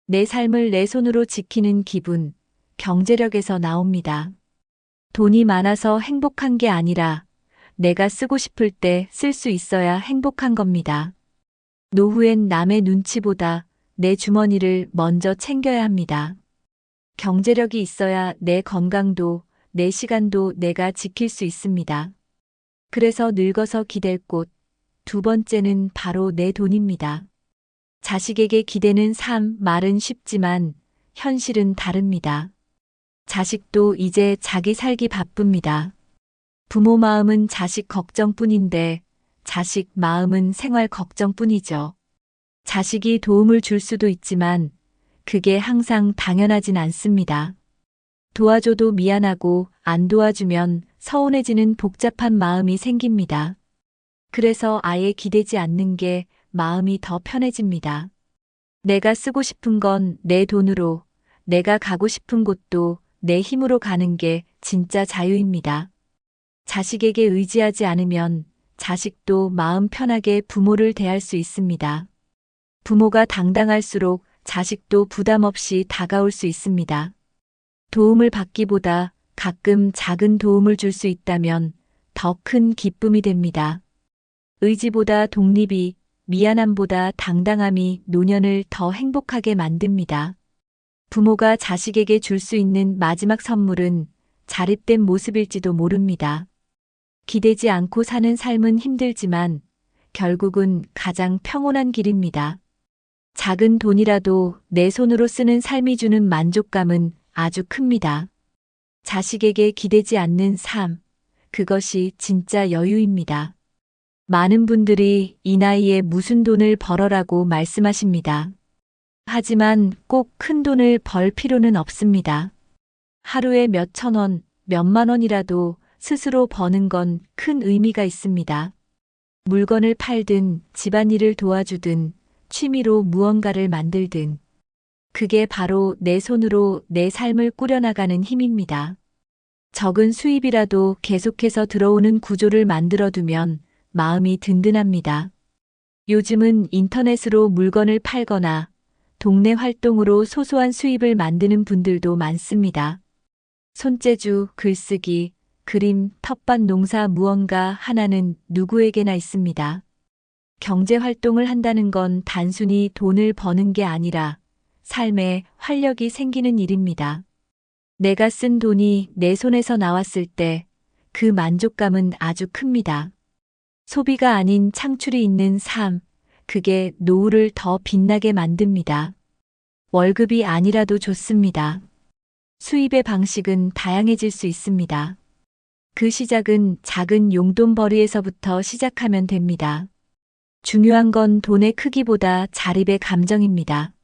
내 삶을 내 손으로 지키는 기분, 경제력에서 나옵니다. 돈이 많아서 행복한 게 아니라 내가 쓰고 싶을 때 쓸 수 있어야 행복한 겁니다. 노후엔 남의 눈치보다 내 주머니를 먼저 챙겨야 합니다. 경제력이 있어야 내 건강도 내 시간도 내가 지킬 수 있습니다. 그래서 늙어서 기댈 곳, 두 번째는 바로 내 돈입니다. 자식에게 기대는 삶 말은 쉽지만 현실은 다릅니다. 자식도 이제 자기 살기 바쁩니다. 부모 마음은 자식 걱정뿐인데 자식 마음은 생활 걱정뿐이죠. 자식이 도움을 줄 수도 있지만 그게 항상 당연하진 않습니다. 도와줘도 미안하고 안 도와주면 서운해지는 복잡한 마음이 생깁니다. 그래서 아예 기대지 않는 게 마음이 더 편해집니다. 내가 쓰고 싶은 건 내 돈으로, 내가 가고 싶은 곳도 내 힘으로 가는 게 진짜 자유입니다. 자식에게 의지하지 않으면 자식도 마음 편하게 부모를 대할 수 있습니다. 부모가 당당할수록 자식도 부담 없이 다가올 수 있습니다. 도움을 받기보다 가끔 작은 도움을 줄 수 있다면 더 큰 기쁨이 됩니다. 의지보다 독립이, 미안함보다 당당함이 노년을 더 행복하게 만듭니다. 부모가 자식에게 줄 수 있는 마지막 선물은 자립된 모습일지도 모릅니다. 기대지 않고 사는 삶은 힘들지만 결국은 가장 평온한 길입니다. 작은 돈이라도 내 손으로 쓰는 삶이 주는 만족감은 아주 큽니다. 자식에게 기대지 않는 삶, 그것이 진짜 여유입니다. 많은 분들이 이 나이에 무슨 돈을 벌어라고 말씀하십니다. 하지만 꼭 큰 돈을 벌 필요는 없습니다. 하루에 몇천 원, 몇만 원이라도 스스로 버는 건 큰 의미가 있습니다. 물건을 팔든 집안일을 도와주든 취미로 무언가를 만들든 그게 바로 내 손으로 내 삶을 꾸려나가는 힘입니다. 적은 수입이라도 계속해서 들어오는 구조를 만들어두면 마음이 든든합니다. 요즘은 인터넷으로 물건을 팔거나 동네 활동으로 소소한 수입을 만드는 분들도 많습니다. 손재주, 글쓰기, 그림, 텃밭 농사 무언가 하나는 누구에게나 있습니다. 경제 활동을 한다는 건 단순히 돈을 버는 게 아니라 삶에 활력이 생기는 일입니다. 내가 쓴 돈이 내 손에서 나왔을 때 그 만족감은 아주 큽니다. 소비가 아닌 창출이 있는 삶, 그게 노후를 더 빛나게 만듭니다. 월급이 아니라도 좋습니다. 수입의 방식은 다양해질 수 있습니다. 그 시작은 작은 용돈벌이에서부터 시작하면 됩니다. 중요한 건 돈의 크기보다 자립의 감정입니다.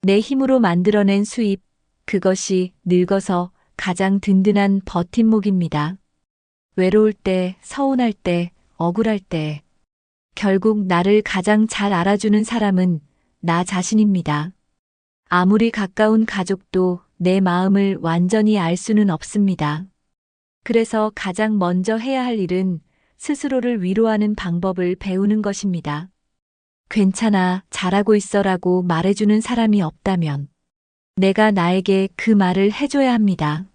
내 힘으로 만들어낸 수입, 그것이 늙어서 가장 든든한 버팀목입니다. 외로울 때, 서운할 때, 억울할 때, 결국 나를 가장 잘 알아주는 사람은 나 자신입니다. 아무리 가까운 가족도 내 마음을 완전히 알 수는 없습니다. 그래서 가장 먼저 해야 할 일은 스스로를 위로하는 방법을 배우는 것입니다. 괜찮아, 잘하고 있어라고 말해주는 사람이 없다면 내가 나에게 그 말을 해줘야 합니다.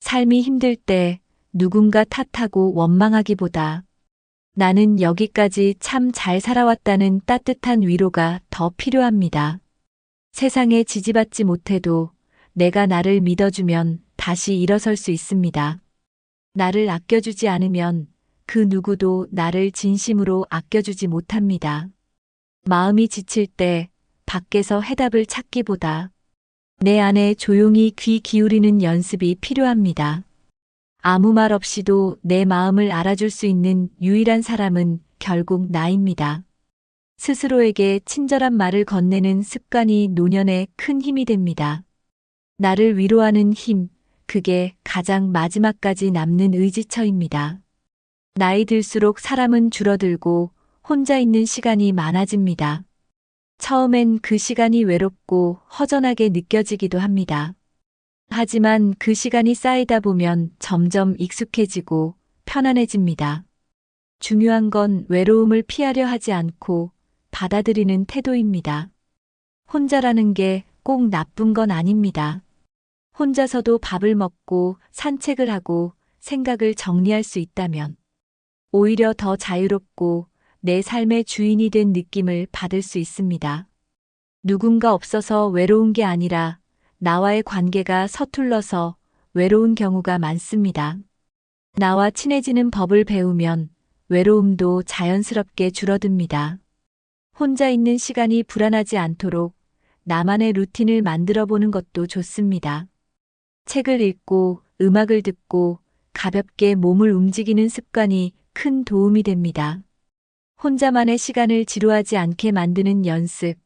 삶이 힘들 때 누군가 탓하고 원망하기보다 나는 여기까지 참 잘 살아왔다는 따뜻한 위로가 더 필요합니다. 세상에 지지받지 못해도 내가 나를 믿어주면 다시 일어설 수 있습니다. 나를 아껴주지 않으면 그 누구도 나를 진심으로 아껴주지 못합니다. 마음이 지칠 때 밖에서 해답을 찾기보다 내 안에 조용히 귀 기울이는 연습이 필요합니다. 아무 말 없이도 내 마음을 알아줄 수 있는 유일한 사람은 결국 나입니다. 스스로에게 친절한 말을 건네는 습관이 노년에 큰 힘이 됩니다. 나를 위로하는 힘, 그게 가장 마지막까지 남는 의지처입니다. 나이 들수록 사람은 줄어들고 혼자 있는 시간이 많아집니다. 처음엔 그 시간이 외롭고 허전하게 느껴지기도 합니다. 하지만 그 시간이 쌓이다 보면 점점 익숙해지고 편안해집니다. 중요한 건 외로움을 피하려 하지 않고 받아들이는 태도입니다. 혼자라는 게 꼭 나쁜 건 아닙니다. 혼자서도 밥을 먹고 산책을 하고 생각을 정리할 수 있다면 오히려 더 자유롭고 내 삶의 주인이 된 느낌을 받을 수 있습니다. 누군가 없어서 외로운 게 아니라 나와의 관계가 서툴러서 외로운 경우가 많습니다. 나와 친해지는 법을 배우면 외로움도 자연스럽게 줄어듭니다. 혼자 있는 시간이 불안하지 않도록 나만의 루틴을 만들어 보는 것도 좋습니다. 책을 읽고 음악을 듣고 가볍게 몸을 움직이는 습관이 큰 도움이 됩니다. 혼자만의 시간을 지루하지 않게 만드는 연습,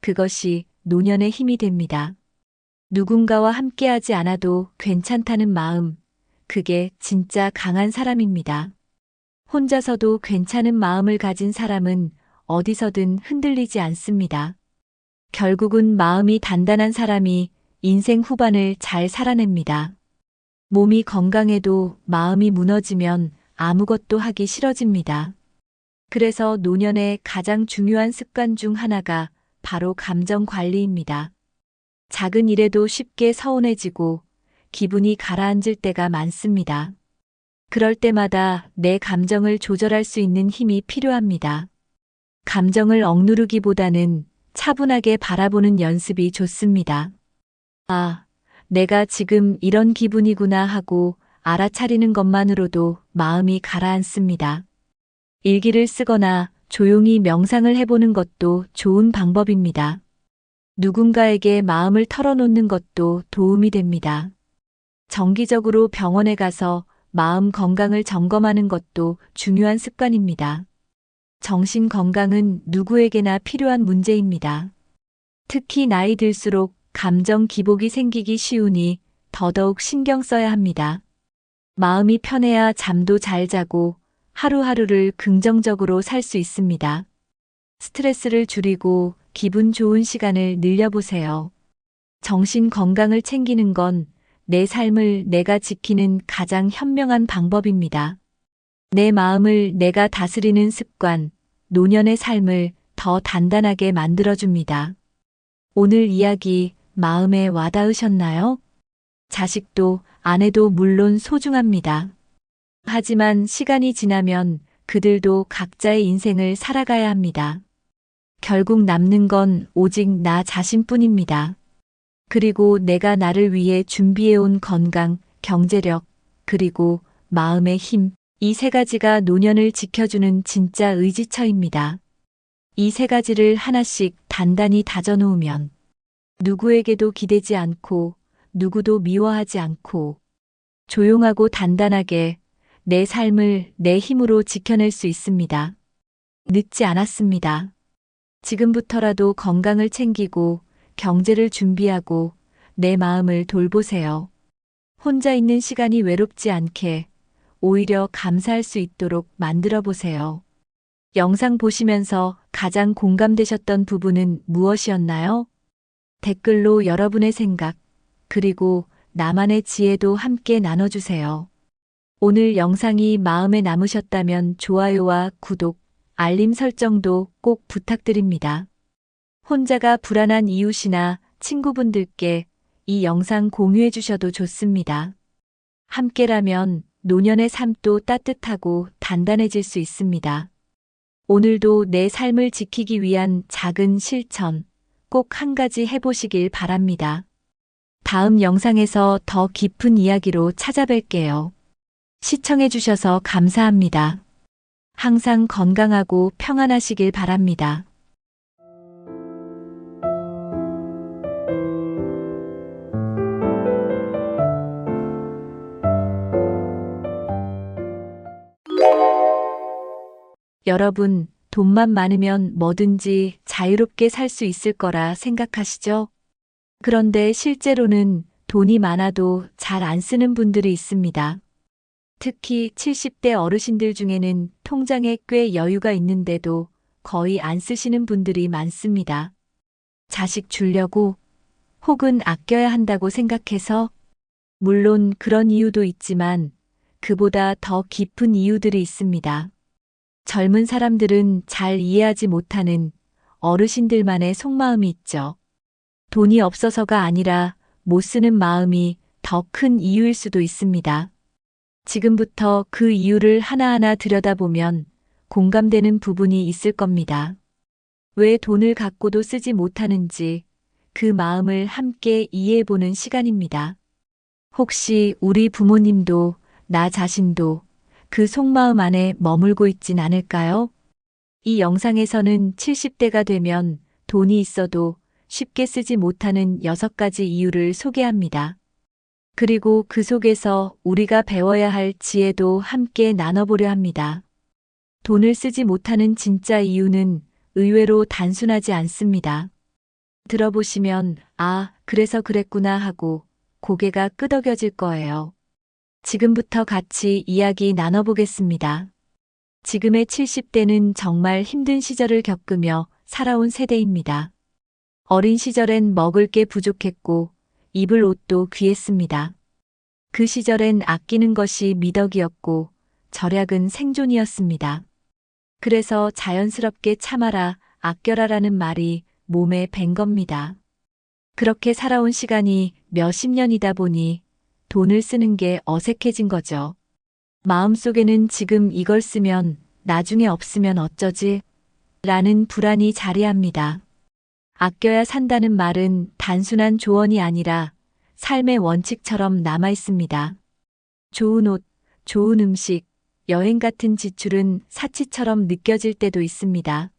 그것이 노년의 힘이 됩니다. 누군가와 함께하지 않아도 괜찮다는 마음, 그게 진짜 강한 사람입니다. 혼자서도 괜찮은 마음을 가진 사람은 어디서든 흔들리지 않습니다. 결국은 마음이 단단한 사람이 인생 후반을 잘 살아냅니다. 몸이 건강해도 마음이 무너지면 아무것도 하기 싫어집니다. 그래서 노년의 가장 중요한 습관 중 하나가 바로 감정 관리입니다. 작은 일에도 쉽게 서운해지고 기분이 가라앉을 때가 많습니다. 그럴 때마다 내 감정을 조절할 수 있는 힘이 필요합니다. 감정을 억누르기보다는 차분하게 바라보는 연습이 좋습니다. 아, 내가 지금 이런 기분이구나 하고 알아차리는 것만으로도 마음이 가라앉습니다. 일기를 쓰거나 조용히 명상을 해보는 것도 좋은 방법입니다. 누군가에게 마음을 털어놓는 것도 도움이 됩니다. 정기적으로 병원에 가서 마음 건강을 점검하는 것도 중요한 습관입니다. 정신 건강은 누구에게나 필요한 문제입니다. 특히 나이 들수록 감정 기복이 생기기 쉬우니 더더욱 신경 써야 합니다. 마음이 편해야 잠도 잘 자고 하루하루를 긍정적으로 살 수 있습니다. 스트레스를 줄이고 기분 좋은 시간을 늘려보세요. 정신 건강을 챙기는 건 내 삶을 내가 지키는 가장 현명한 방법입니다. 내 마음을 내가 다스리는 습관, 노년의 삶을 더 단단하게 만들어줍니다. 오늘 이야기 마음에 와닿으셨나요? 자식도 아내도 물론 소중합니다. 하지만 시간이 지나면 그들도 각자의 인생을 살아가야 합니다. 결국 남는 건 오직 나 자신뿐입니다. 그리고 내가 나를 위해 준비해온 건강, 경제력, 그리고 마음의 힘, 이 세 가지가 노년을 지켜주는 진짜 의지처입니다. 이 세 가지를 하나씩 단단히 다져놓으면 누구에게도 기대지 않고 누구도 미워하지 않고 조용하고 단단하게 내 삶을 내 힘으로 지켜낼 수 있습니다. 늦지 않았습니다. 지금부터라도 건강을 챙기고 경제를 준비하고 내 마음을 돌보세요. 혼자 있는 시간이 외롭지 않게 오히려 감사할 수 있도록 만들어 보세요. 영상 보시면서 가장 공감되셨던 부분은 무엇이었나요? 댓글로 여러분의 생각, 그리고 나만의 지혜도 함께 나눠주세요. 오늘 영상이 마음에 남으셨다면 좋아요와 구독, 알림 설정도 꼭 부탁드립니다. 혼자가 불안한 이웃이나 친구분들께 이 영상 공유해 주셔도 좋습니다. 함께라면 노년의 삶도 따뜻하고 단단해질 수 있습니다. 오늘도 내 삶을 지키기 위한 작은 실천 꼭 한 가지 해보시길 바랍니다. 다음 영상에서 더 깊은 이야기로 찾아뵐게요. 시청해 주셔서 감사합니다. 항상 건강하고 평안하시길 바랍니다. 여러분, 돈만 많으면 뭐든지 자유롭게 살 수 있을 거라 생각하시죠? 그런데 실제로는 돈이 많아도 잘 안 쓰는 분들이 있습니다. 특히 70대 어르신들 중에는 통장에 꽤 여유가 있는데도 거의 안 쓰시는 분들이 많습니다. 자식 주려고 혹은 아껴야 한다고 생각해서, 물론 그런 이유도 있지만 그보다 더 깊은 이유들이 있습니다. 젊은 사람들은 잘 이해하지 못하는 어르신들만의 속마음이 있죠. 돈이 없어서가 아니라 못 쓰는 마음이 더 큰 이유일 수도 있습니다. 지금부터 그 이유를 하나하나 들여다보면 공감되는 부분이 있을 겁니다. 왜 돈을 갖고도 쓰지 못하는지 그 마음을 함께 이해해보는 시간입니다. 혹시 우리 부모님도 나 자신도 그 속마음 안에 머물고 있진 않을까요? 이 영상에서는 70대가 되면 돈이 있어도 쉽게 쓰지 못하는 6가지 이유를 소개합니다. 그리고 그 속에서 우리가 배워야 할 지혜도 함께 나눠보려 합니다. 돈을 쓰지 못하는 진짜 이유는 의외로 단순하지 않습니다. 들어보시면, 아, 그래서 그랬구나 하고 고개가 끄덕여질 거예요. 지금부터 같이 이야기 나눠보겠습니다. 지금의 70대는 정말 힘든 시절을 겪으며 살아온 세대입니다. 어린 시절엔 먹을 게 부족했고 입을 옷도 귀했습니다. 그 시절엔 아끼는 것이 미덕이었고 절약은 생존이었습니다. 그래서 자연스럽게 참아라, 아껴라라는 말이 몸에 밴 겁니다. 그렇게 살아온 시간이 몇십 년이다 보니 돈을 쓰는 게 어색해진 거죠. 마음속에는 지금 이걸 쓰면 나중에 없으면 어쩌지? 라는 불안이 자리합니다. 아껴야 산다는 말은 단순한 조언이 아니라 삶의 원칙처럼 남아 있습니다. 좋은 옷, 좋은 음식, 여행 같은 지출은 사치처럼 느껴질 때도 있습니다.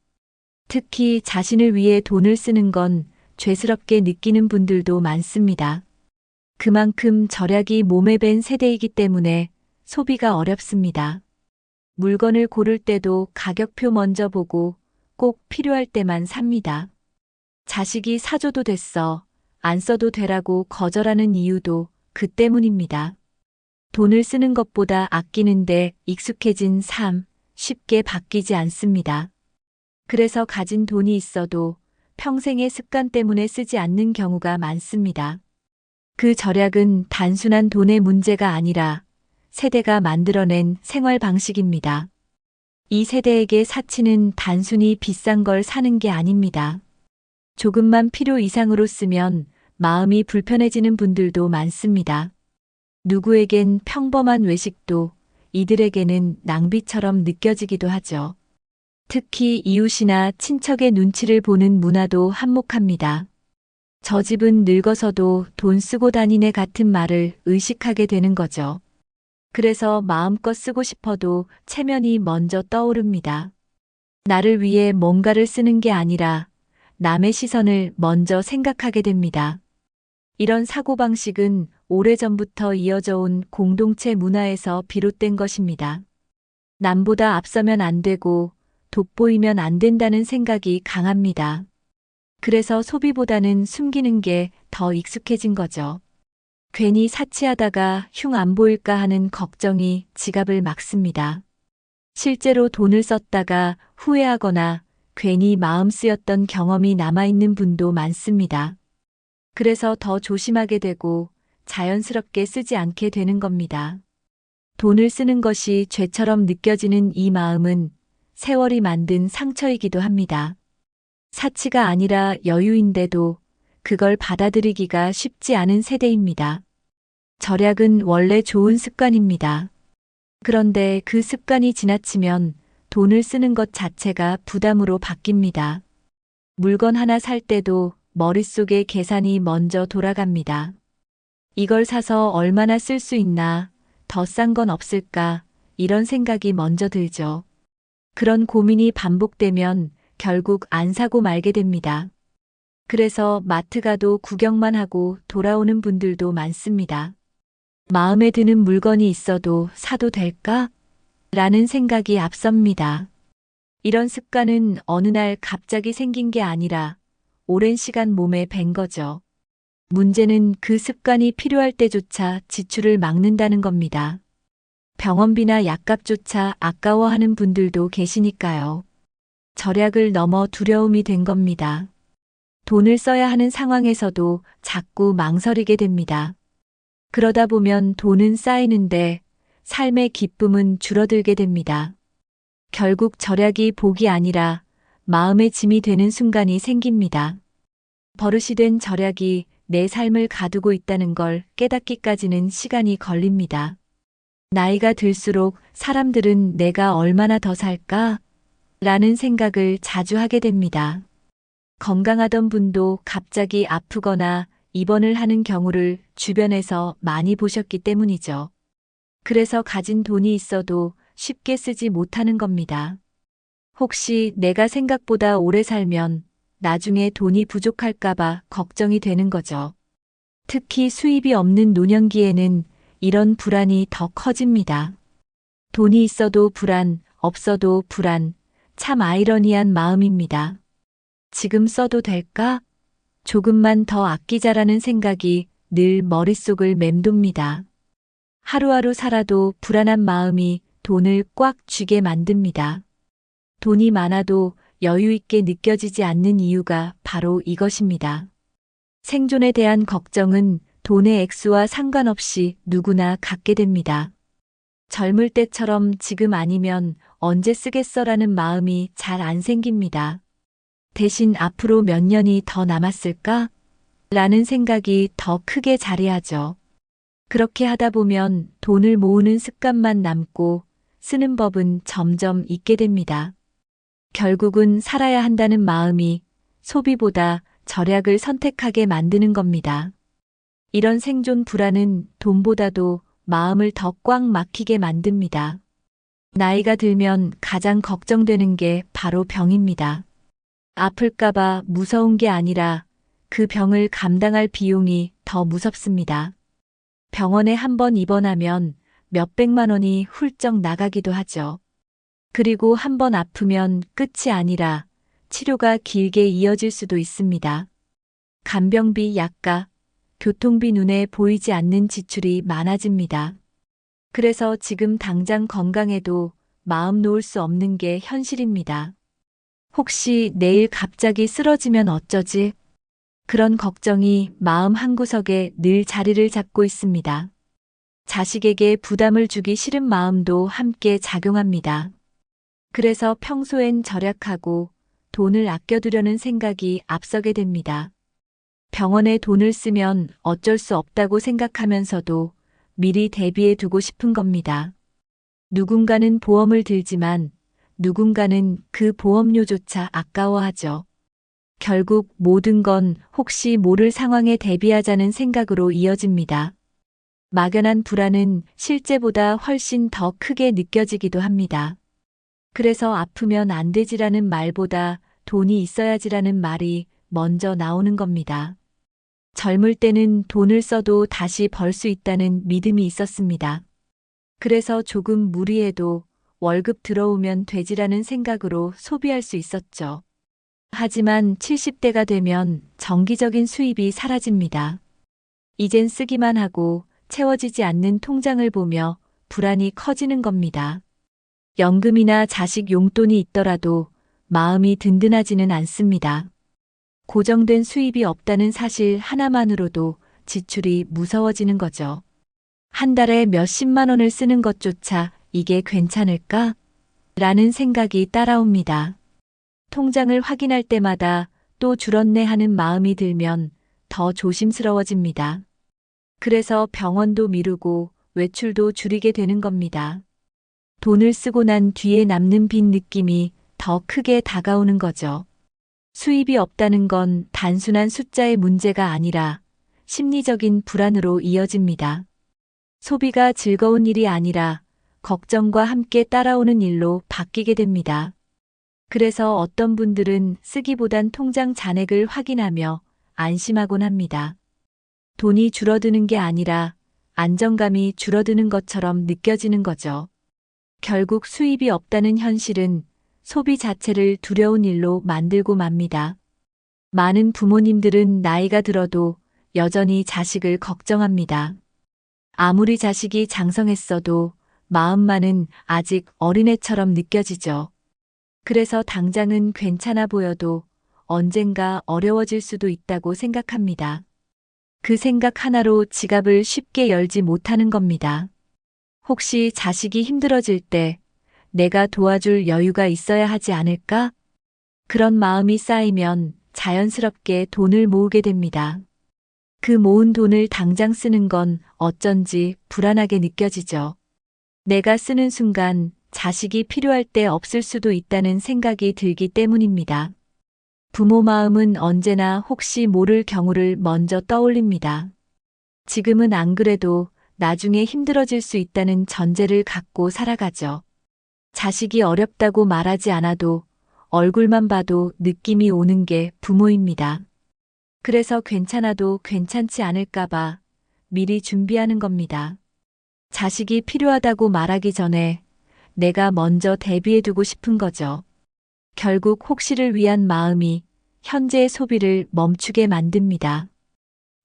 특히 자신을 위해 돈을 쓰는 건 죄스럽게 느끼는 분들도 많습니다. 그만큼 절약이 몸에 밴 세대이기 때문에 소비가 어렵습니다. 물건을 고를 때도 가격표 먼저 보고 꼭 필요할 때만 삽니다. 자식이 사줘도 됐어, 안 써도 되라고 거절하는 이유도 그 때문입니다. 돈을 쓰는 것보다 아끼는데 익숙해진 삶, 쉽게 바뀌지 않습니다. 그래서 가진 돈이 있어도 평생의 습관 때문에 쓰지 않는 경우가 많습니다. 그 절약은 단순한 돈의 문제가 아니라 세대가 만들어낸 생활 방식입니다. 이 세대에게 사치는 단순히 비싼 걸 사는 게 아닙니다. 조금만 필요 이상으로 쓰면 마음이 불편해지는 분들도 많습니다. 누구에겐 평범한 외식도 이들에게는 낭비처럼 느껴지기도 하죠. 특히 이웃이나 친척의 눈치를 보는 문화도 한몫합니다. 저 집은 늙어서도 돈 쓰고 다니네 같은 말을 의식하게 되는 거죠. 그래서 마음껏 쓰고 싶어도 체면이 먼저 떠오릅니다. 나를 위해 뭔가를 쓰는 게 아니라 남의 시선을 먼저 생각하게 됩니다. 이런 사고방식은 오래전부터 이어져 온 공동체 문화에서 비롯된 것입니다. 남보다 앞서면 안 되고 돋보이면 안 된다는 생각이 강합니다. 그래서 소비보다는 숨기는 게 더 익숙해진 거죠. 괜히 사치하다가 흉 안 보일까 하는 걱정이 지갑을 막습니다. 실제로 돈을 썼다가 후회하거나 괜히 마음 쓰였던 경험이 남아있는 분도 많습니다. 그래서 더 조심하게 되고 자연스럽게 쓰지 않게 되는 겁니다. 돈을 쓰는 것이 죄처럼 느껴지는 이 마음은 세월이 만든 상처이기도 합니다. 사치가 아니라 여유인데도 그걸 받아들이기가 쉽지 않은 세대입니다. 절약은 원래 좋은 습관입니다. 그런데 그 습관이 지나치면 돈을 쓰는 것 자체가 부담으로 바뀝니다. 물건 하나 살 때도 머릿속에 계산이 먼저 돌아갑니다. 이걸 사서 얼마나 쓸 수 있나, 더 싼 건 없을까, 이런 생각이 먼저 들죠. 그런 고민이 반복되면 결국 안 사고 말게 됩니다. 그래서 마트 가도 구경만 하고 돌아오는 분들도 많습니다. 마음에 드는 물건이 있어도 사도 될까? 라는 생각이 앞섭니다. 이런 습관은 어느 날 갑자기 생긴 게 아니라 오랜 시간 몸에 밴 거죠. 문제는 그 습관이 필요할 때조차 지출을 막는다는 겁니다. 병원비나 약값조차 아까워하는 분들도 계시니까요. 절약을 넘어 두려움이 된 겁니다. 돈을 써야 하는 상황에서도 자꾸 망설이게 됩니다. 그러다 보면 돈은 쌓이는데 삶의 기쁨은 줄어들게 됩니다. 결국 절약이 복이 아니라 마음의 짐이 되는 순간이 생깁니다. 버릇이 된 절약이 내 삶을 가두고 있다는 걸 깨닫기까지는 시간이 걸립니다. 나이가 들수록 사람들은 내가 얼마나 더 살까? 라는 생각을 자주 하게 됩니다. 건강하던 분도 갑자기 아프거나 입원을 하는 경우를 주변에서 많이 보셨기 때문이죠. 그래서 가진 돈이 있어도 쉽게 쓰지 못하는 겁니다. 혹시 내가 생각보다 오래 살면 나중에 돈이 부족할까봐 걱정이 되는 거죠. 특히 수입이 없는 노년기에는 이런 불안이 더 커집니다. 돈이 있어도 불안, 없어도 불안, 참 아이러니한 마음입니다. 지금 써도 될까? 조금만 더 아끼자라는 생각이 늘 머릿속을 맴돕니다. 하루하루 살아도 불안한 마음이 돈을 꽉 쥐게 만듭니다. 돈이 많아도 여유 있게 느껴지지 않는 이유가 바로 이것입니다. 생존에 대한 걱정은 돈의 액수와 상관없이 누구나 갖게 됩니다. 젊을 때처럼 지금 아니면 언제 쓰겠어라는 마음이 잘 안 생깁니다. 대신 앞으로 몇 년이 더 남았을까? 라는 생각이 더 크게 자리하죠. 그렇게 하다 보면 돈을 모으는 습관만 남고 쓰는 법은 점점 잊게 됩니다. 결국은 살아야 한다는 마음이 소비보다 절약을 선택하게 만드는 겁니다. 이런 생존 불안은 돈보다도 마음을 더 꽉 막히게 만듭니다. 나이가 들면 가장 걱정되는 게 바로 병입니다. 아플까봐 무서운 게 아니라 그 병을 감당할 비용이 더 무섭습니다. 병원에 한 번 입원하면 몇백만 원이 훌쩍 나가기도 하죠. 그리고 한 번 아프면 끝이 아니라 치료가 길게 이어질 수도 있습니다. 간병비, 약가, 교통비, 눈에 보이지 않는 지출이 많아집니다. 그래서 지금 당장 건강해도 마음 놓을 수 없는 게 현실입니다. 혹시 내일 갑자기 쓰러지면 어쩌지? 그런 걱정이 마음 한구석에 늘 자리를 잡고 있습니다. 자식에게 부담을 주기 싫은 마음도 함께 작용합니다. 그래서 평소엔 절약하고 돈을 아껴두려는 생각이 앞서게 됩니다. 병원에 돈을 쓰면 어쩔 수 없다고 생각하면서도 미리 대비해 두고 싶은 겁니다. 누군가는 보험을 들지만 누군가는 그 보험료조차 아까워하죠. 결국 모든 건 혹시 모를 상황에 대비하자는 생각으로 이어집니다. 막연한 불안은 실제보다 훨씬 더 크게 느껴지기도 합니다. 그래서 아프면 안 되지라는 말보다 돈이 있어야지라는 말이 먼저 나오는 겁니다. 젊을 때는 돈을 써도 다시 벌 수 있다는 믿음이 있었습니다. 그래서 조금 무리해도 월급 들어오면 되지라는 생각으로 소비할 수 있었죠. 하지만 70대가 되면 정기적인 수입이 사라집니다. 이젠 쓰기만 하고 채워지지 않는 통장을 보며 불안이 커지는 겁니다. 연금이나 자식 용돈이 있더라도 마음이 든든하지는 않습니다. 고정된 수입이 없다는 사실 하나만으로도 지출이 무서워지는 거죠. 한 달에 몇십만 원을 쓰는 것조차 이게 괜찮을까? 라는 생각이 따라옵니다. 통장을 확인할 때마다 또 줄었네 하는 마음이 들면 더 조심스러워집니다. 그래서 병원도 미루고 외출도 줄이게 되는 겁니다. 돈을 쓰고 난 뒤에 남는 빈 느낌이 더 크게 다가오는 거죠. 수입이 없다는 건 단순한 숫자의 문제가 아니라 심리적인 불안으로 이어집니다. 소비가 즐거운 일이 아니라 걱정과 함께 따라오는 일로 바뀌게 됩니다. 그래서 어떤 분들은 쓰기보단 통장 잔액을 확인하며 안심하곤 합니다. 돈이 줄어드는 게 아니라 안정감이 줄어드는 것처럼 느껴지는 거죠. 결국 수입이 없다는 현실은 소비 자체를 두려운 일로 만들고 맙니다. 많은 부모님들은 나이가 들어도 여전히 자식을 걱정합니다. 아무리 자식이 장성했어도 마음만은 아직 어린애처럼 느껴지죠. 그래서 당장은 괜찮아 보여도 언젠가 어려워질 수도 있다고 생각합니다. 그 생각 하나로 지갑을 쉽게 열지 못하는 겁니다. 혹시 자식이 힘들어질 때 내가 도와줄 여유가 있어야 하지 않을까? 그런 마음이 쌓이면 자연스럽게 돈을 모으게 됩니다. 그 모은 돈을 당장 쓰는 건 어쩐지 불안하게 느껴지죠. 내가 쓰는 순간 자식이 필요할 때 없을 수도 있다는 생각이 들기 때문입니다. 부모 마음은 언제나 혹시 모를 경우를 먼저 떠올립니다. 지금은 안 그래도 나중에 힘들어질 수 있다는 전제를 갖고 살아가죠. 자식이 어렵다고 말하지 않아도 얼굴만 봐도 느낌이 오는 게 부모입니다. 그래서 괜찮아도 괜찮지 않을까봐 미리 준비하는 겁니다. 자식이 필요하다고 말하기 전에 내가 먼저 대비해두고 싶은 거죠. 결국 혹시를 위한 마음이 현재의 소비를 멈추게 만듭니다.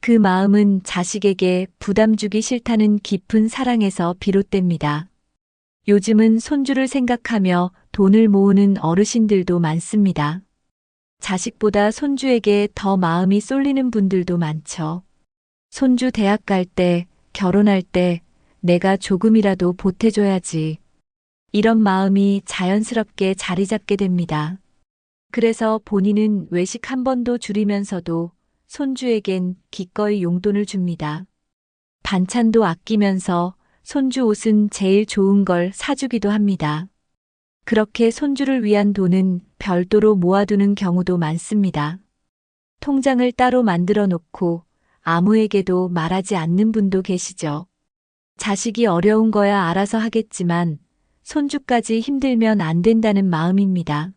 그 마음은 자식에게 부담 주기 싫다는 깊은 사랑에서 비롯됩니다. 요즘은 손주를 생각하며 돈을 모으는 어르신들도 많습니다. 자식보다 손주에게 더 마음이 쏠리는 분들도 많죠. 손주 대학 갈 때, 결혼할 때 내가 조금이라도 보태줘야지. 이런 마음이 자연스럽게 자리 잡게 됩니다. 그래서 본인은 외식 한 번도 줄이면서도 손주에겐 기꺼이 용돈을 줍니다. 반찬도 아끼면서 손주 옷은 제일 좋은 걸 사주기도 합니다. 그렇게 손주를 위한 돈은 별도로 모아두는 경우도 많습니다. 통장을 따로 만들어 놓고 아무에게도 말하지 않는 분도 계시죠. 자식이 어려운 거야 알아서 하겠지만 손주까지 힘들면 안 된다는 마음입니다.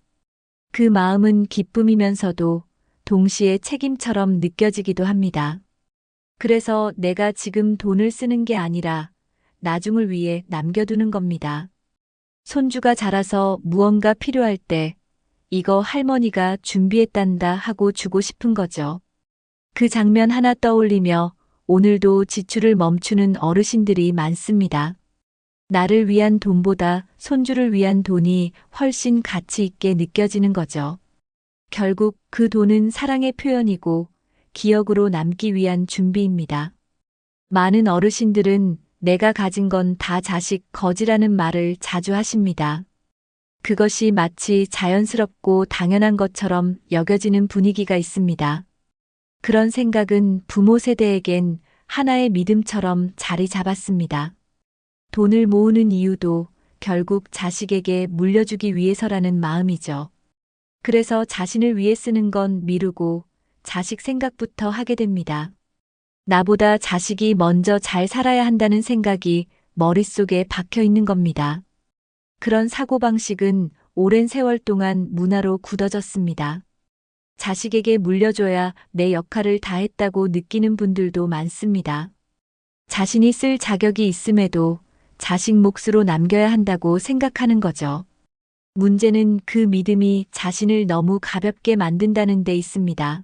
그 마음은 기쁨이면서도 동시에 책임처럼 느껴지기도 합니다. 그래서 내가 지금 돈을 쓰는 게 아니라 나중을 위해 남겨두는 겁니다. 손주가 자라서 무언가 필요할 때 이거 할머니가 준비했단다 하고 주고 싶은 거죠. 그 장면 하나 떠올리며 오늘도 지출을 멈추는 어르신들이 많습니다. 나를 위한 돈보다 손주를 위한 돈이 훨씬 가치 있게 느껴지는 거죠. 결국 그 돈은 사랑의 표현이고 기억으로 남기 위한 준비입니다. 많은 어르신들은 내가 가진 건 다 자식 거지라는 말을 자주 하십니다. 그것이 마치 자연스럽고 당연한 것처럼 여겨지는 분위기가 있습니다. 그런 생각은 부모 세대에겐 하나의 믿음처럼 자리 잡았습니다. 돈을 모으는 이유도 결국 자식에게 물려주기 위해서라는 마음이죠. 그래서 자신을 위해 쓰는 건 미루고 자식 생각부터 하게 됩니다. 나보다 자식이 먼저 잘 살아야 한다는 생각이 머릿속에 박혀 있는 겁니다. 그런 사고방식은 오랜 세월 동안 문화로 굳어졌습니다. 자식에게 물려줘야 내 역할을 다했다고 느끼는 분들도 많습니다. 자신이 쓸 자격이 있음에도 자식 몫으로 남겨야 한다고 생각하는 거죠. 문제는 그 믿음이 자신을 너무 가볍게 만든다는 데 있습니다.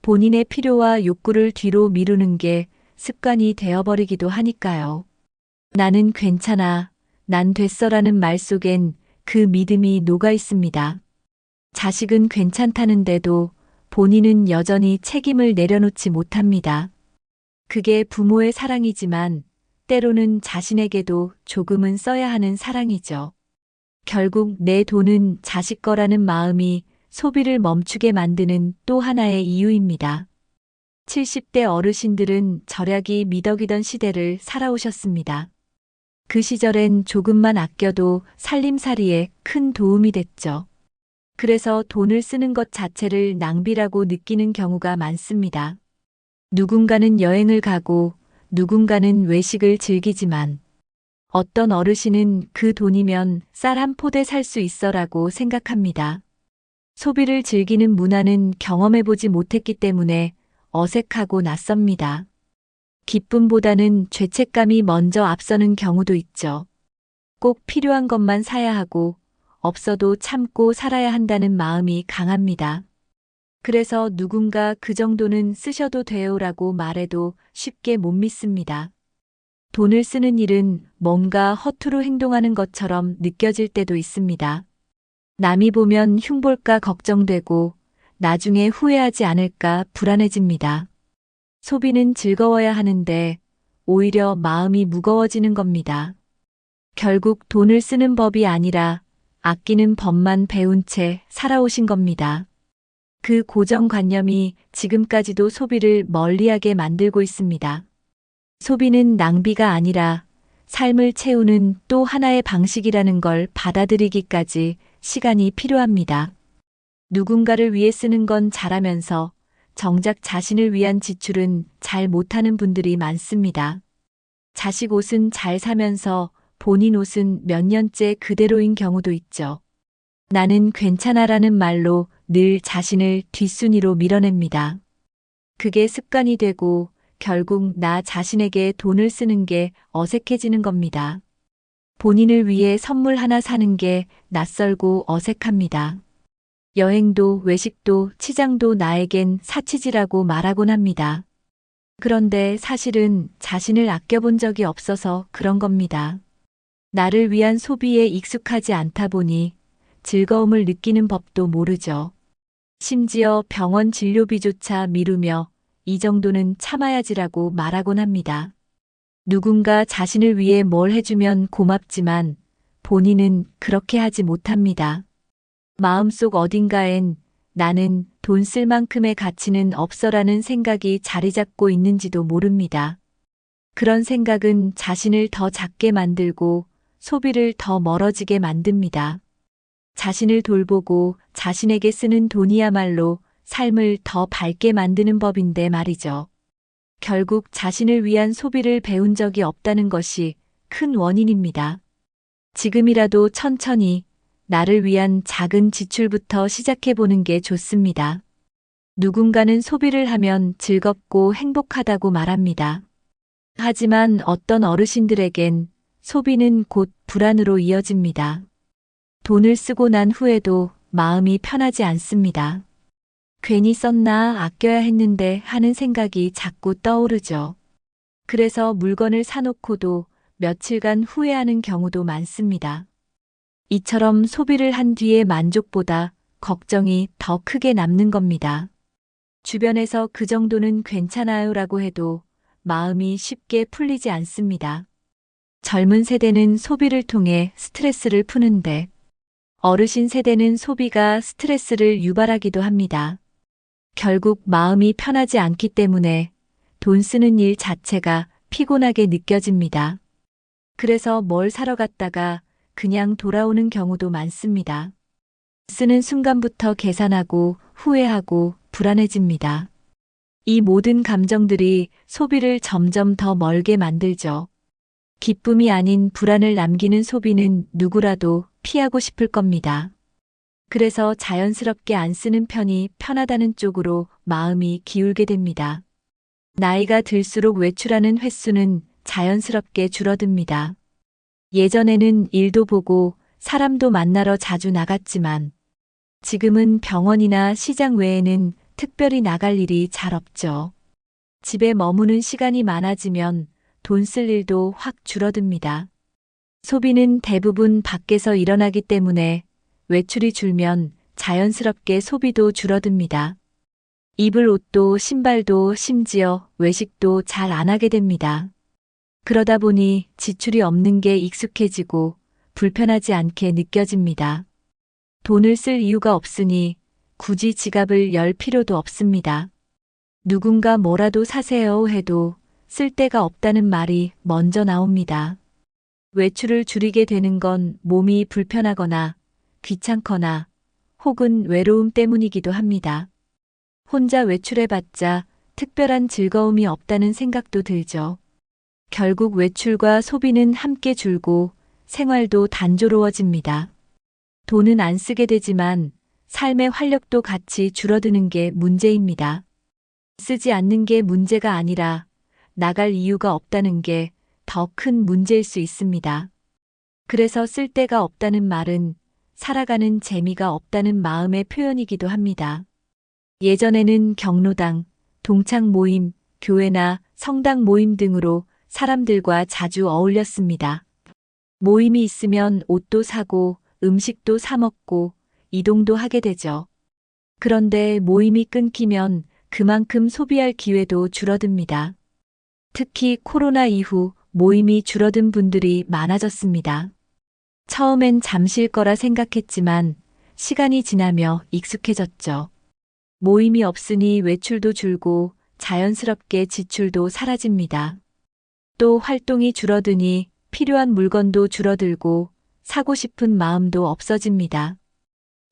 본인의 필요와 욕구를 뒤로 미루는 게 습관이 되어버리기도 하니까요. 나는 괜찮아, 난 됐어라는 말 속엔 그 믿음이 녹아 있습니다. 자식은 괜찮다는데도 본인은 여전히 책임을 내려놓지 못합니다. 그게 부모의 사랑이지만 때로는 자신에게도 조금은 써야 하는 사랑이죠. 결국 내 돈은 자식 거라는 마음이 소비를 멈추게 만드는 또 하나의 이유입니다. 70대 어르신들은 절약이 미덕이던 시대를 살아오셨습니다. 그 시절엔 조금만 아껴도 살림살이에 큰 도움이 됐죠. 그래서 돈을 쓰는 것 자체를 낭비라고 느끼는 경우가 많습니다. 누군가는 여행을 가고 누군가는 외식을 즐기지만 어떤 어르신은 그 돈이면 쌀 한 포대 살 수 있어라고 생각합니다. 소비를 즐기는 문화는 경험해보지 못했기 때문에 어색하고 낯섭니다. 기쁨보다는 죄책감이 먼저 앞서는 경우도 있죠. 꼭 필요한 것만 사야 하고 없어도 참고 살아야 한다는 마음이 강합니다. 그래서 누군가 그 정도는 쓰셔도 돼요라고 말해도 쉽게 못 믿습니다. 돈을 쓰는 일은 뭔가 허투루 행동하는 것처럼 느껴질 때도 있습니다. 남이 보면 흉볼까 걱정되고 나중에 후회하지 않을까 불안해집니다. 소비는 즐거워야 하는데 오히려 마음이 무거워지는 겁니다. 결국 돈을 쓰는 법이 아니라 아끼는 법만 배운 채 살아오신 겁니다. 그 고정관념이 지금까지도 소비를 멀리하게 만들고 있습니다. 소비는 낭비가 아니라 삶을 채우는 또 하나의 방식이라는 걸 받아들이기까지 시간이 필요합니다. 누군가를 위해 쓰는 건 잘하면서 정작 자신을 위한 지출은 잘 못하는 분들이 많습니다. 자식 옷은 잘 사면서 본인 옷은 몇 년째 그대로인 경우도 있죠. 나는 괜찮아라는 말로 늘 자신을 뒷순위로 밀어냅니다. 그게 습관이 되고 결국 나 자신에게 돈을 쓰는 게 어색해지는 겁니다. 본인을 위해 선물 하나 사는 게 낯설고 어색합니다. 여행도 외식도 치장도 나에겐 사치지라고 말하곤 합니다. 그런데 사실은 자신을 아껴본 적이 없어서 그런 겁니다. 나를 위한 소비에 익숙하지 않다 보니 즐거움을 느끼는 법도 모르죠. 심지어 병원 진료비조차 미루며 이 정도는 참아야지라고 말하곤 합니다. 누군가 자신을 위해 뭘 해주면 고맙지만 본인은 그렇게 하지 못합니다. 마음속 어딘가엔 나는 돈 쓸 만큼의 가치는 없어라는 생각이 자리 잡고 있는지도 모릅니다. 그런 생각은 자신을 더 작게 만들고 소비를 더 멀어지게 만듭니다. 자신을 돌보고 자신에게 쓰는 돈이야말로 삶을 더 밝게 만드는 법인데 말이죠. 결국 자신을 위한 소비를 배운 적이 없다는 것이 큰 원인입니다. 지금이라도 천천히 나를 위한 작은 지출부터 시작해보는 게 좋습니다. 누군가는 소비를 하면 즐겁고 행복하다고 말합니다. 하지만 어떤 어르신들에겐 소비는 곧 불안으로 이어집니다. 돈을 쓰고 난 후에도 마음이 편하지 않습니다. 괜히 썼나 아껴야 했는데 하는 생각이 자꾸 떠오르죠. 그래서 물건을 사놓고도 며칠간 후회하는 경우도 많습니다. 이처럼 소비를 한 뒤의 만족보다 걱정이 더 크게 남는 겁니다. 주변에서 그 정도는 괜찮아요라고 해도 마음이 쉽게 풀리지 않습니다. 젊은 세대는 소비를 통해 스트레스를 푸는데 어르신 세대는 소비가 스트레스를 유발하기도 합니다. 결국 마음이 편하지 않기 때문에 돈 쓰는 일 자체가 피곤하게 느껴집니다. 그래서 뭘 사러 갔다가 그냥 돌아오는 경우도 많습니다. 쓰는 순간부터 계산하고 후회하고 불안해집니다. 이 모든 감정들이 소비를 점점 더 멀게 만들죠. 기쁨이 아닌 불안을 남기는 소비는 누구라도 피하고 싶을 겁니다. 그래서 자연스럽게 안 쓰는 편이 편하다는 쪽으로 마음이 기울게 됩니다. 나이가 들수록 외출하는 횟수는 자연스럽게 줄어듭니다. 예전에는 일도 보고 사람도 만나러 자주 나갔지만 지금은 병원이나 시장 외에는 특별히 나갈 일이 잘 없죠. 집에 머무는 시간이 많아지면 돈 쓸 일도 확 줄어듭니다. 소비는 대부분 밖에서 일어나기 때문에 외출이 줄면 자연스럽게 소비도 줄어듭니다. 입을 옷도 신발도 심지어 외식도 잘 안 하게 됩니다. 그러다 보니 지출이 없는 게 익숙해지고 불편하지 않게 느껴집니다. 돈을 쓸 이유가 없으니 굳이 지갑을 열 필요도 없습니다. 누군가 뭐라도 사세요 해도 쓸 데가 없다는 말이 먼저 나옵니다. 외출을 줄이게 되는 건 몸이 불편하거나 귀찮거나 혹은 외로움 때문이기도 합니다. 혼자 외출해봤자 특별한 즐거움이 없다는 생각도 들죠. 결국 외출과 소비는 함께 줄고 생활도 단조로워집니다. 돈은 안 쓰게 되지만 삶의 활력도 같이 줄어드는 게 문제입니다. 쓰지 않는 게 문제가 아니라 나갈 이유가 없다는 게 더 큰 문제일 수 있습니다. 그래서 쓸 데가 없다는 말은 살아가는 재미가 없다는 마음의 표현이기도 합니다. 예전에는 경로당, 동창 모임, 교회나 성당 모임 등으로 사람들과 자주 어울렸습니다. 모임이 있으면 옷도 사고 음식도 사 먹고 이동도 하게 되죠. 그런데 모임이 끊기면 그만큼 소비할 기회도 줄어듭니다. 특히 코로나 이후 모임이 줄어든 분들이 많아졌습니다. 처음엔 잠시일 거라 생각했지만 시간이 지나며 익숙해졌죠. 모임이 없으니 외출도 줄고 자연스럽게 지출도 사라집니다. 또 활동이 줄어드니 필요한 물건도 줄어들고 사고 싶은 마음도 없어집니다.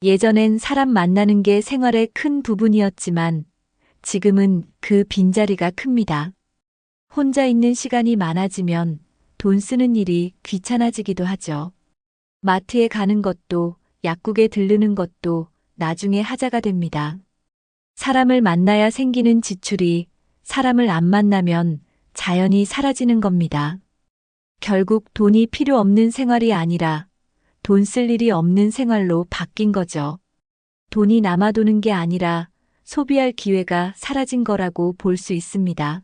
예전엔 사람 만나는 게 생활의 큰 부분이었지만 지금은 그 빈자리가 큽니다. 혼자 있는 시간이 많아지면 돈 쓰는 일이 귀찮아지기도 하죠. 마트에 가는 것도 약국에 들르는 것도 나중에 하자가 됩니다. 사람을 만나야 생기는 지출이 사람을 안 만나면 자연히 사라지는 겁니다. 결국 돈이 필요 없는 생활이 아니라 돈 쓸 일이 없는 생활로 바뀐 거죠. 돈이 남아도는 게 아니라 소비할 기회가 사라진 거라고 볼 수 있습니다.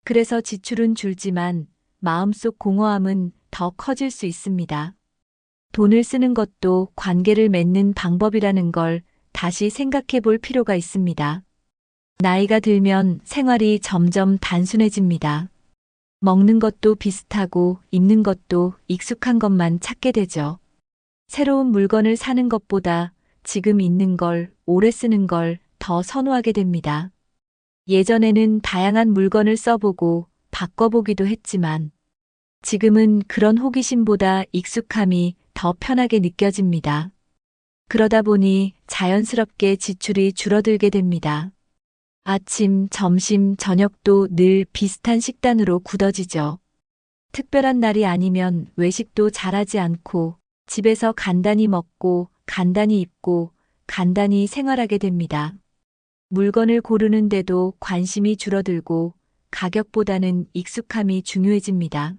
그래서 지출은 줄지만 마음속 공허함은 더 커질 수 있습니다. 돈을 쓰는 것도 관계를 맺는 방법이라는 걸 다시 생각해 볼 필요가 있습니다. 나이가 들면 생활이 점점 단순해집니다. 먹는 것도 비슷하고 입는 것도 익숙한 것만 찾게 되죠. 새로운 물건을 사는 것보다 지금 있는 걸 오래 쓰는 걸 더 선호하게 됩니다. 예전에는 다양한 물건을 써보고 바꿔보기도 했지만 지금은 그런 호기심보다 익숙함이 더 편하게 느껴집니다. 그러다 보니 자연스럽게 지출이 줄어들게 됩니다. 아침, 점심, 저녁도 늘 비슷한 식단으로 굳어지죠. 특별한 날이 아니면 외식도 잘하지 않고 집에서 간단히 먹고 간단히 입고 간단히 생활하게 됩니다. 물건을 고르는데도 관심이 줄어들고 가격보다는 익숙함이 중요해집니다.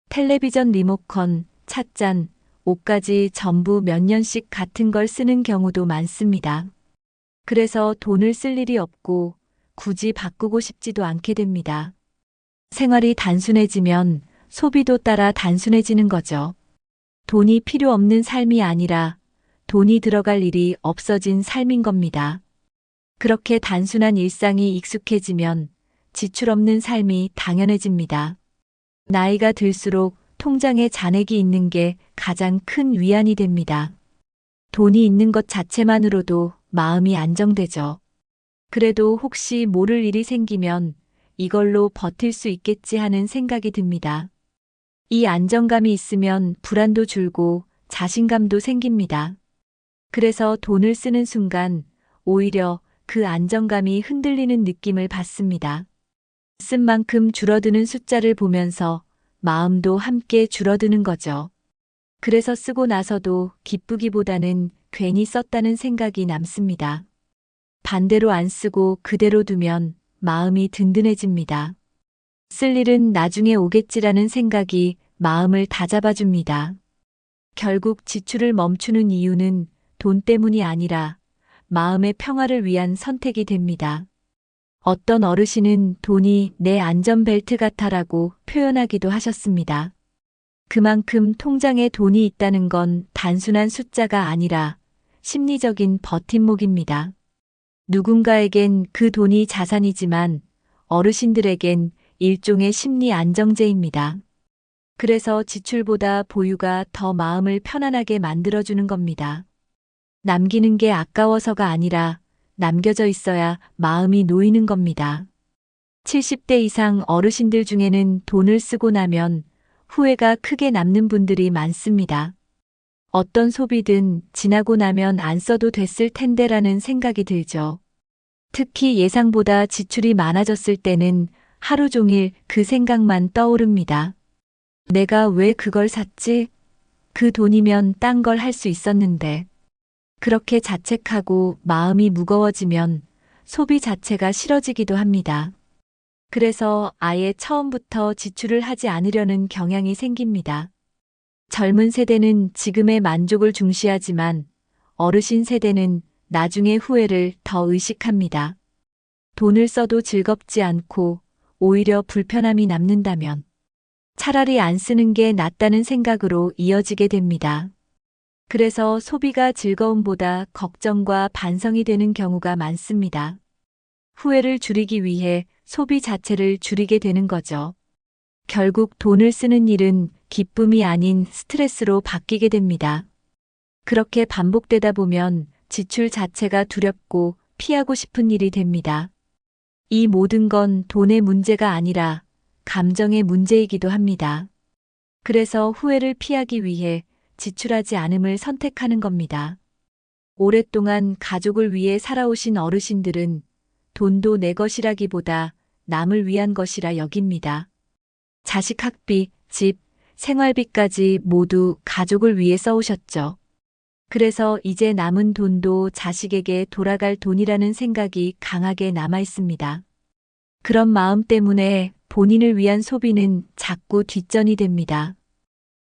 텔레비전 리모컨, 찻잔, 옷까지 전부 몇 년씩 같은 걸 쓰는 경우도 많습니다. 그래서 돈을 쓸 일이 없고 굳이 바꾸고 싶지도 않게 됩니다. 생활이 단순해지면 소비도 따라 단순해지는 거죠. 돈이 필요 없는 삶이 아니라 돈이 들어갈 일이 없어진 삶인 겁니다. 그렇게 단순한 일상이 익숙해지면 지출 없는 삶이 당연해집니다. 나이가 들수록 통장에 잔액이 있는 게 가장 큰 위안이 됩니다. 돈이 있는 것 자체만으로도 마음이 안정되죠. 그래도 혹시 모를 일이 생기면 이걸로 버틸 수 있겠지 하는 생각이 듭니다. 이 안정감이 있으면 불안도 줄고 자신감도 생깁니다. 그래서 돈을 쓰는 순간 오히려 그 안정감이 흔들리는 느낌을 받습니다. 쓴 만큼 줄어드는 숫자를 보면서 마음도 함께 줄어드는 거죠. 그래서 쓰고 나서도 기쁘기보다는 괜히 썼다는 생각이 남습니다. 반대로 안 쓰고 그대로 두면 마음이 든든해집니다. 쓸 일은 나중에 오겠지라는 생각이 마음을 다잡아줍니다. 결국 지출을 멈추는 이유는 돈 때문이 아니라 마음의 평화를 위한 선택이 됩니다. 어떤 어르신은 돈이 내 안전벨트 같아라고 표현하기도 하셨습니다. 그만큼 통장에 돈이 있다는 건 단순한 숫자가 아니라 심리적인 버팀목입니다. 누군가에겐 그 돈이 자산이지만 어르신들에겐 일종의 심리 안정제입니다. 그래서 지출보다 보유가 더 마음을 편안하게 만들어주는 겁니다. 남기는 게 아까워서가 아니라 남겨져 있어야 마음이 놓이는 겁니다. 70대 이상 어르신들 중에는 돈을 쓰고 나면 후회가 크게 남는 분들이 많습니다. 어떤 소비든 지나고 나면 안 써도 됐을 텐데라는 생각이 들죠. 특히 예상보다 지출이 많아졌을 때는 하루 종일 그 생각만 떠오릅니다. 내가 왜 그걸 샀지? 그 돈이면 딴 걸 할 수 있었는데. 그렇게 자책하고 마음이 무거워지면 소비 자체가 싫어지기도 합니다. 그래서 아예 처음부터 지출을 하지 않으려는 경향이 생깁니다. 젊은 세대는 지금의 만족을 중시하지만 어르신 세대는 나중의 후회를 더 의식합니다. 돈을 써도 즐겁지 않고 오히려 불편함이 남는다면 차라리 안 쓰는 게 낫다는 생각으로 이어지게 됩니다. 그래서 소비가 즐거움보다 걱정과 반성이 되는 경우가 많습니다. 후회를 줄이기 위해 소비 자체를 줄이게 되는 거죠. 결국 돈을 쓰는 일은 기쁨이 아닌 스트레스로 바뀌게 됩니다. 그렇게 반복되다 보면 지출 자체가 두렵고 피하고 싶은 일이 됩니다. 이 모든 건 돈의 문제가 아니라 감정의 문제이기도 합니다. 그래서 후회를 피하기 위해 지출하지 않음을 선택하는 겁니다. 오랫동안 가족을 위해 살아오신 어르신들은 돈도 내 것이라기보다 남을 위한 것이라 여깁니다. 자식 학비, 집, 생활비까지 모두 가족을 위해 써오셨죠. 그래서 이제 남은 돈도 자식에게 돌아갈 돈이라는 생각이 강하게 남아 있습니다. 그런 마음 때문에 본인을 위한 소비는 자꾸 뒷전이 됩니다.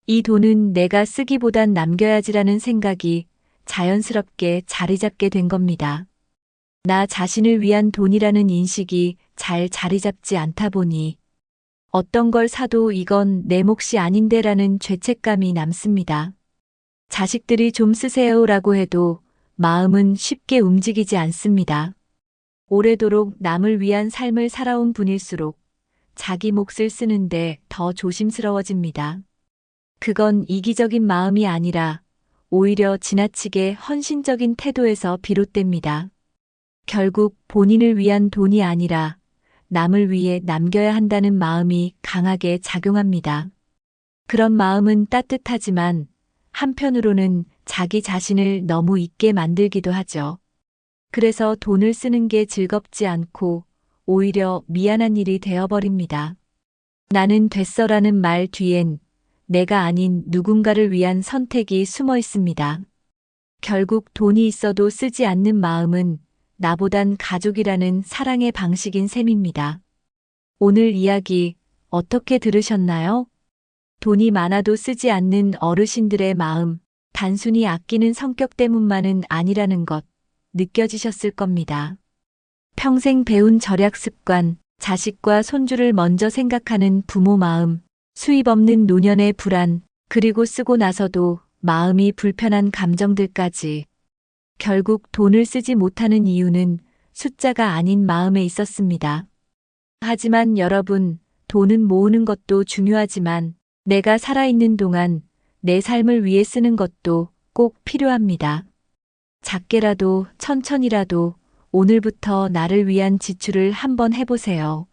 이 돈은 내가 쓰기보단 남겨야지라는 생각이 자연스럽게 자리 잡게 된 겁니다. 나 자신을 위한 돈이라는 인식이 잘 자리 잡지 않다 보니 어떤 걸 사도 이건 내 몫이 아닌데라는 죄책감이 남습니다. 자식들이 좀 쓰세요라고 해도 마음은 쉽게 움직이지 않습니다. 오래도록 남을 위한 삶을 살아온 분일수록 자기 몫을 쓰는데 더 조심스러워집니다. 그건 이기적인 마음이 아니라 오히려 지나치게 헌신적인 태도에서 비롯됩니다. 결국 본인을 위한 돈이 아니라 남을 위해 남겨야 한다는 마음이 강하게 작용합니다. 그런 마음은 따뜻하지만 한편으로는 자기 자신을 너무 잊게 만들기도 하죠. 그래서 돈을 쓰는 게 즐겁지 않고 오히려 미안한 일이 되어버립니다. 나는 됐어라는 말 뒤엔 내가 아닌 누군가를 위한 선택이 숨어 있습니다. 결국 돈이 있어도 쓰지 않는 마음은 나보단 가족이라는 사랑의 방식인 셈입니다. 오늘 이야기 어떻게 들으셨나요? 돈이 많아도 쓰지 않는 어르신들의 마음, 단순히 아끼는 성격 때문만은 아니라는 것 느껴지셨을 겁니다. 평생 배운 절약 습관, 자식과 손주를 먼저 생각하는 부모 마음, 수입 없는 노년의 불안, 그리고 쓰고 나서도 마음이 불편한 감정들까지. 결국 돈을 쓰지 못하는 이유는 숫자가 아닌 마음에 있었습니다. 하지만 여러분, 돈은 모으는 것도 중요하지만 내가 살아있는 동안 내 삶을 위해 쓰는 것도 꼭 필요합니다. 작게라도 천천히라도 오늘부터 나를 위한 지출을 한번 해보세요.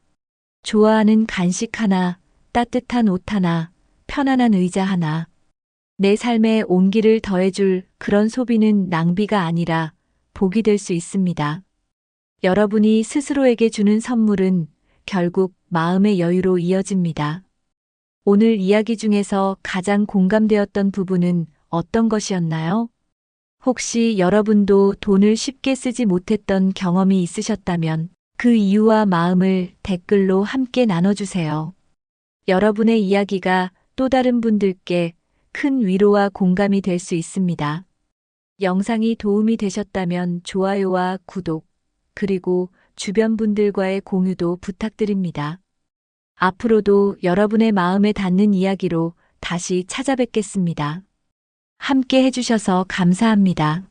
좋아하는 간식 하나, 따뜻한 옷 하나, 편안한 의자 하나. 내 삶에 온기를 더해줄 그런 소비는 낭비가 아니라 복이 될 수 있습니다. 여러분이 스스로에게 주는 선물은 결국 마음의 여유로 이어집니다. 오늘 이야기 중에서 가장 공감되었던 부분은 어떤 것이었나요? 혹시 여러분도 돈을 쉽게 쓰지 못했던 경험이 있으셨다면 그 이유와 마음을 댓글로 함께 나눠주세요. 여러분의 이야기가 또 다른 분들께 큰 위로와 공감이 될 수 있습니다. 영상이 도움이 되셨다면 좋아요와 구독, 그리고 주변 분들과의 공유도 부탁드립니다. 앞으로도 여러분의 마음에 닿는 이야기로 다시 찾아뵙겠습니다. 함께 해주셔서 감사합니다.